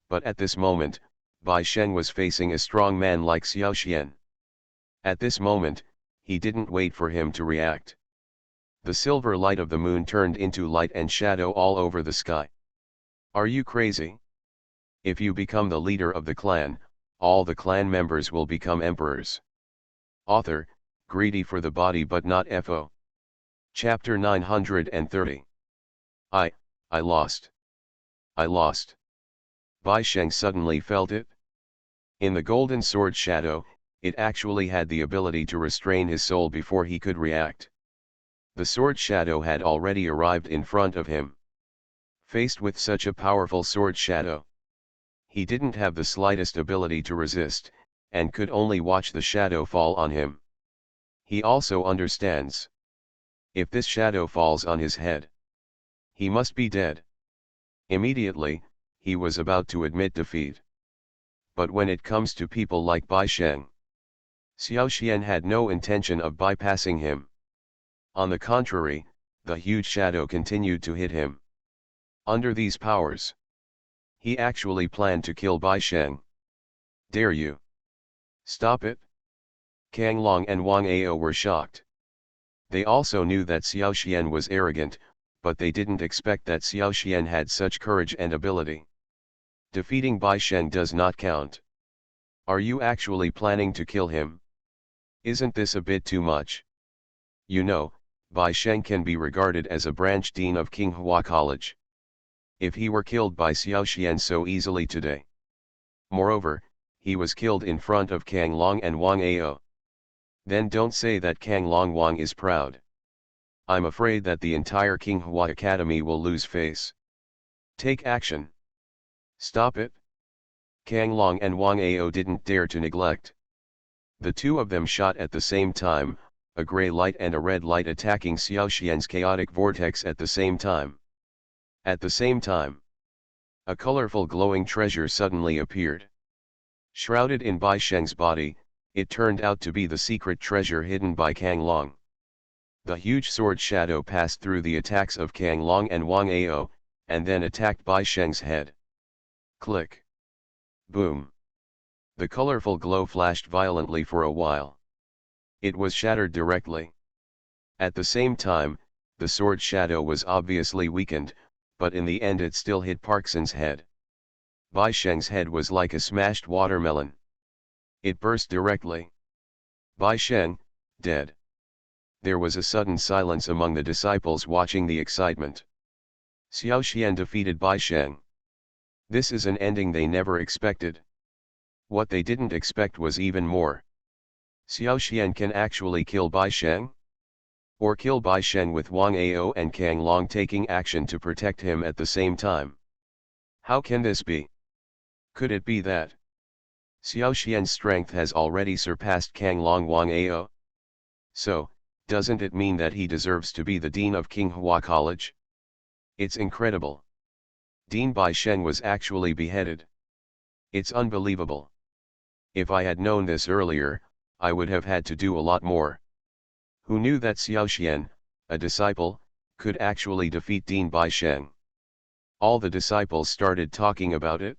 But at this moment, Bai Sheng was facing a strong man like Xiao Xian. At this moment, he didn't wait for him to react. The silver light of the moon turned into light and shadow all over the sky. Are you crazy? If you become the leader of the clan, all the clan members will become emperors. Author, greedy for the body but not FO. Chapter 930. I lost. I lost. Bai Sheng suddenly felt it. In the golden sword shadow, it actually had the ability to restrain his soul before he could react. The sword shadow had already arrived in front of him. Faced with such a powerful sword shadow, he didn't have the slightest ability to resist, and could only watch the shadow fall on him. He also understands. If this shadow falls on his head, he must be dead. Immediately, he was about to admit defeat. But when it comes to people like Bai Sheng, Xiao Xian had no intention of bypassing him. On the contrary, the huge shadow continued to hit him. Under these powers, He actually planned to kill Bai Sheng. Dare you? Stop it? Kang Long and Wang Ao were shocked. They also knew that Xiao Xian was arrogant, but they didn't expect that Xiao Xian had such courage and ability. Defeating Bai Sheng does not count. Are you actually planning to kill him? Isn't this a bit too much? You know, Bai Sheng can be regarded as a branch dean of Qinghua College. If he were killed by Xiao Xian so easily today. Moreover, he was killed in front of Kang Long and Wang Ao. Then don't say that Kang Long Wang is proud. I'm afraid that the entire Qinghua Academy will lose face. Take action. Stop it. Kang Long and Wang Ao didn't dare to neglect. The two of them shot at the same time, a gray light and a red light attacking Xiao Xian's chaotic vortex at the same time. At the same time, a colorful glowing treasure suddenly appeared. Shrouded in Bai Sheng's body, it turned out to be the secret treasure hidden by Kang Long. The huge sword shadow passed through the attacks of Kang Long and Wang Ao, and then attacked Bai Sheng's head. Click. Boom. The colorful glow flashed violently for a while. It was shattered directly. At the same time, the sword shadow was obviously weakened, but in the end it still hit Parkson's head. Bai Sheng's head was like a smashed watermelon. It burst directly. Bai Sheng, dead. There was a sudden silence among the disciples watching the excitement. Xiao Xian defeated Bai Sheng. This is an ending they never expected. What they didn't expect was even more. Xiao Xian can actually kill Bai Sheng? Or kill Bai Sheng with Wang Ao and Kang Long taking action to protect him at the same time. How can this be? Could it be that Xiao Xian's strength has already surpassed Kang Long Wang Ao? So, doesn't it mean that he deserves to be the dean of Qinghua College? It's incredible. Dean Bai Sheng was actually beheaded. It's unbelievable. If I had known this earlier, I would have had to do a lot more. Who knew that Xiao Xian, a disciple, could actually defeat Dean Bai Sheng? All the disciples started talking about it.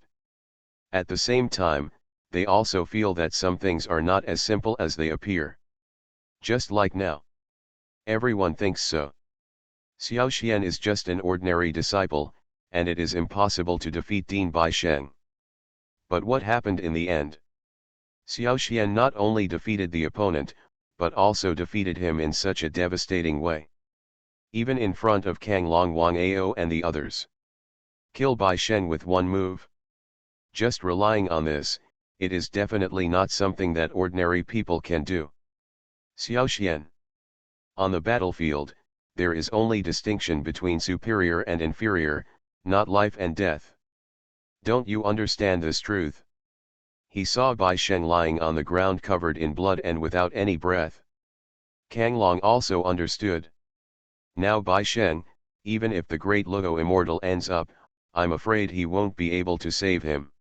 At the same time, they also feel that some things are not as simple as they appear. Just like now. Everyone thinks so. Xiao Xian is just an ordinary disciple, and it is impossible to defeat Dean Bai Sheng. But what happened in the end? Xiao Xian not only defeated the opponent, but also defeated him in such a devastating way. Even in front of Kang Long Wang Ao and the others. Kill Bai Sheng with one move? Just relying on this, it is definitely not something that ordinary people can do. Xiao Xian. On the battlefield, there is only distinction between superior and inferior, not life and death. Don't you understand this truth? He saw Bai Sheng lying on the ground covered in blood and without any breath. Kang Long also understood. Now Bai Sheng, even if the great Luo immortal ends up, I'm afraid he won't be able to save him.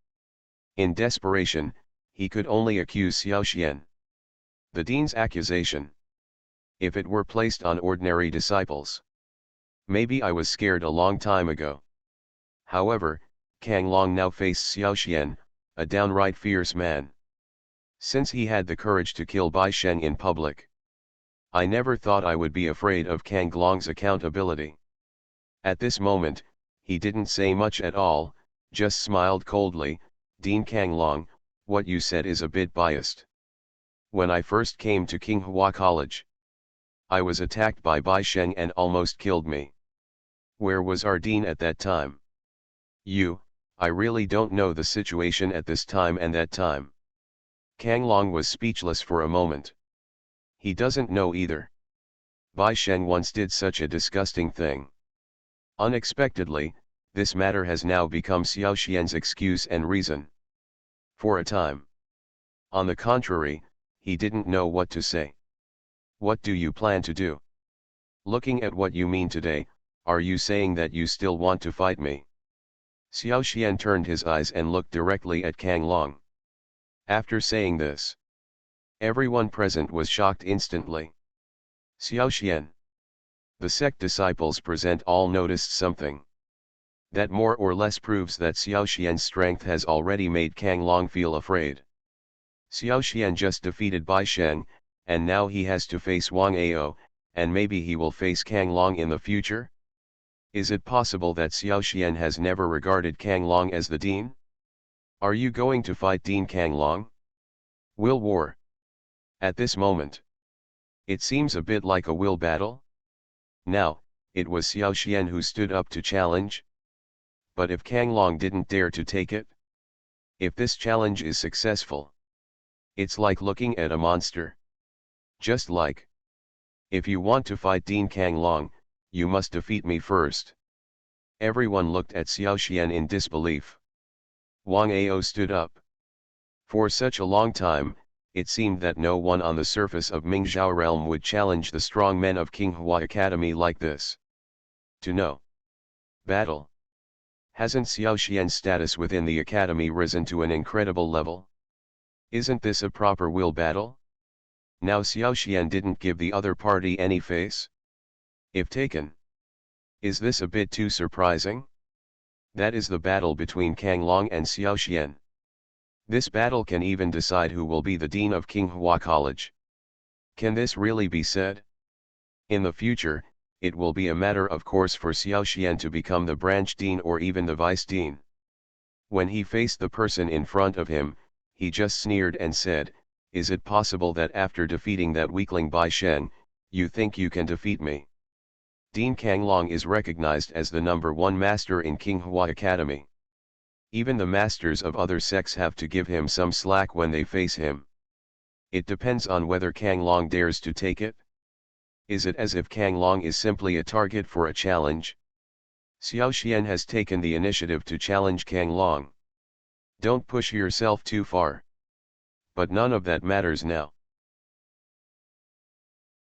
In desperation, he could only accuse Xiao Xian. The dean's accusation. If it were placed on ordinary disciples. Maybe I was scared a long time ago. However, Kang Long now faced Xiao Xian, a downright fierce man. Since he had the courage to kill Bai Sheng in public. I never thought I would be afraid of Kang Long's accountability. At this moment, he didn't say much at all, just smiled coldly. Dean Kang Long, what you said is a bit biased. When I first came to Qinghua College, I was attacked by Bai Sheng and almost killed me. Where was our dean at that time? I really don't know the situation at this time and that time. Kang Long was speechless for a moment. He doesn't know either. Bai Sheng once did such a disgusting thing. Unexpectedly, this matter has now become Xiao Xian's excuse and reason. For a time. On the contrary, he didn't know what to say. What do you plan to do? Looking at what you mean today, are you saying that you still want to fight me? Xiao Xian turned his eyes and looked directly at Kang Long. After saying this, everyone present was shocked instantly. Xiao Xian. The sect disciples present all noticed something. That more or less proves that Xiao Xian's strength has already made Kang Long feel afraid. Xiao Xian just defeated Bai Shen, and now he has to face Wang Ao, and maybe he will face Kang Long in the future? Is it possible that Xiao Xian has never regarded Kang Long as the Dean? Are you going to fight Dean Kang Long? Will war? At this moment, it seems a bit like a will battle. Now, it was Xiao Xian who stood up to challenge. But if Kang Long didn't dare to take it? If this challenge is successful, it's like looking at a monster. Just like, if you want to fight Dean Kang Long, you must defeat me first. Everyone looked at Xiao Xian in disbelief. Wang Ao stood up. For such a long time, it seemed that no one on the surface of Mingzhou realm would challenge the strong men of Qinghua Academy like this. To know. Battle. Hasn't Xiao Xian's status within the academy risen to an incredible level? Isn't this a proper will battle? Now Xiao Xian didn't give the other party any face? If taken. Is this a bit too surprising? That is the battle between Kang Long and Xiao Xian. This battle can even decide who will be the dean of Qinghua College. Can this really be said? In the future, it will be a matter of course for Xiao Xian to become the branch dean or even the vice dean. When he faced the person in front of him, he just sneered and said, "Is it possible that after defeating that weakling Bai Shen, you think you can defeat me?" Dean Kang Long is recognized as the #1 master in Qinghua Academy. Even the masters of other sects have to give him some slack when they face him. It depends on whether Kang Long dares to take it. Is it as if Kang Long is simply a target for a challenge? Xiao Xian has taken the initiative to challenge Kang Long. Don't push yourself too far. But none of that matters now.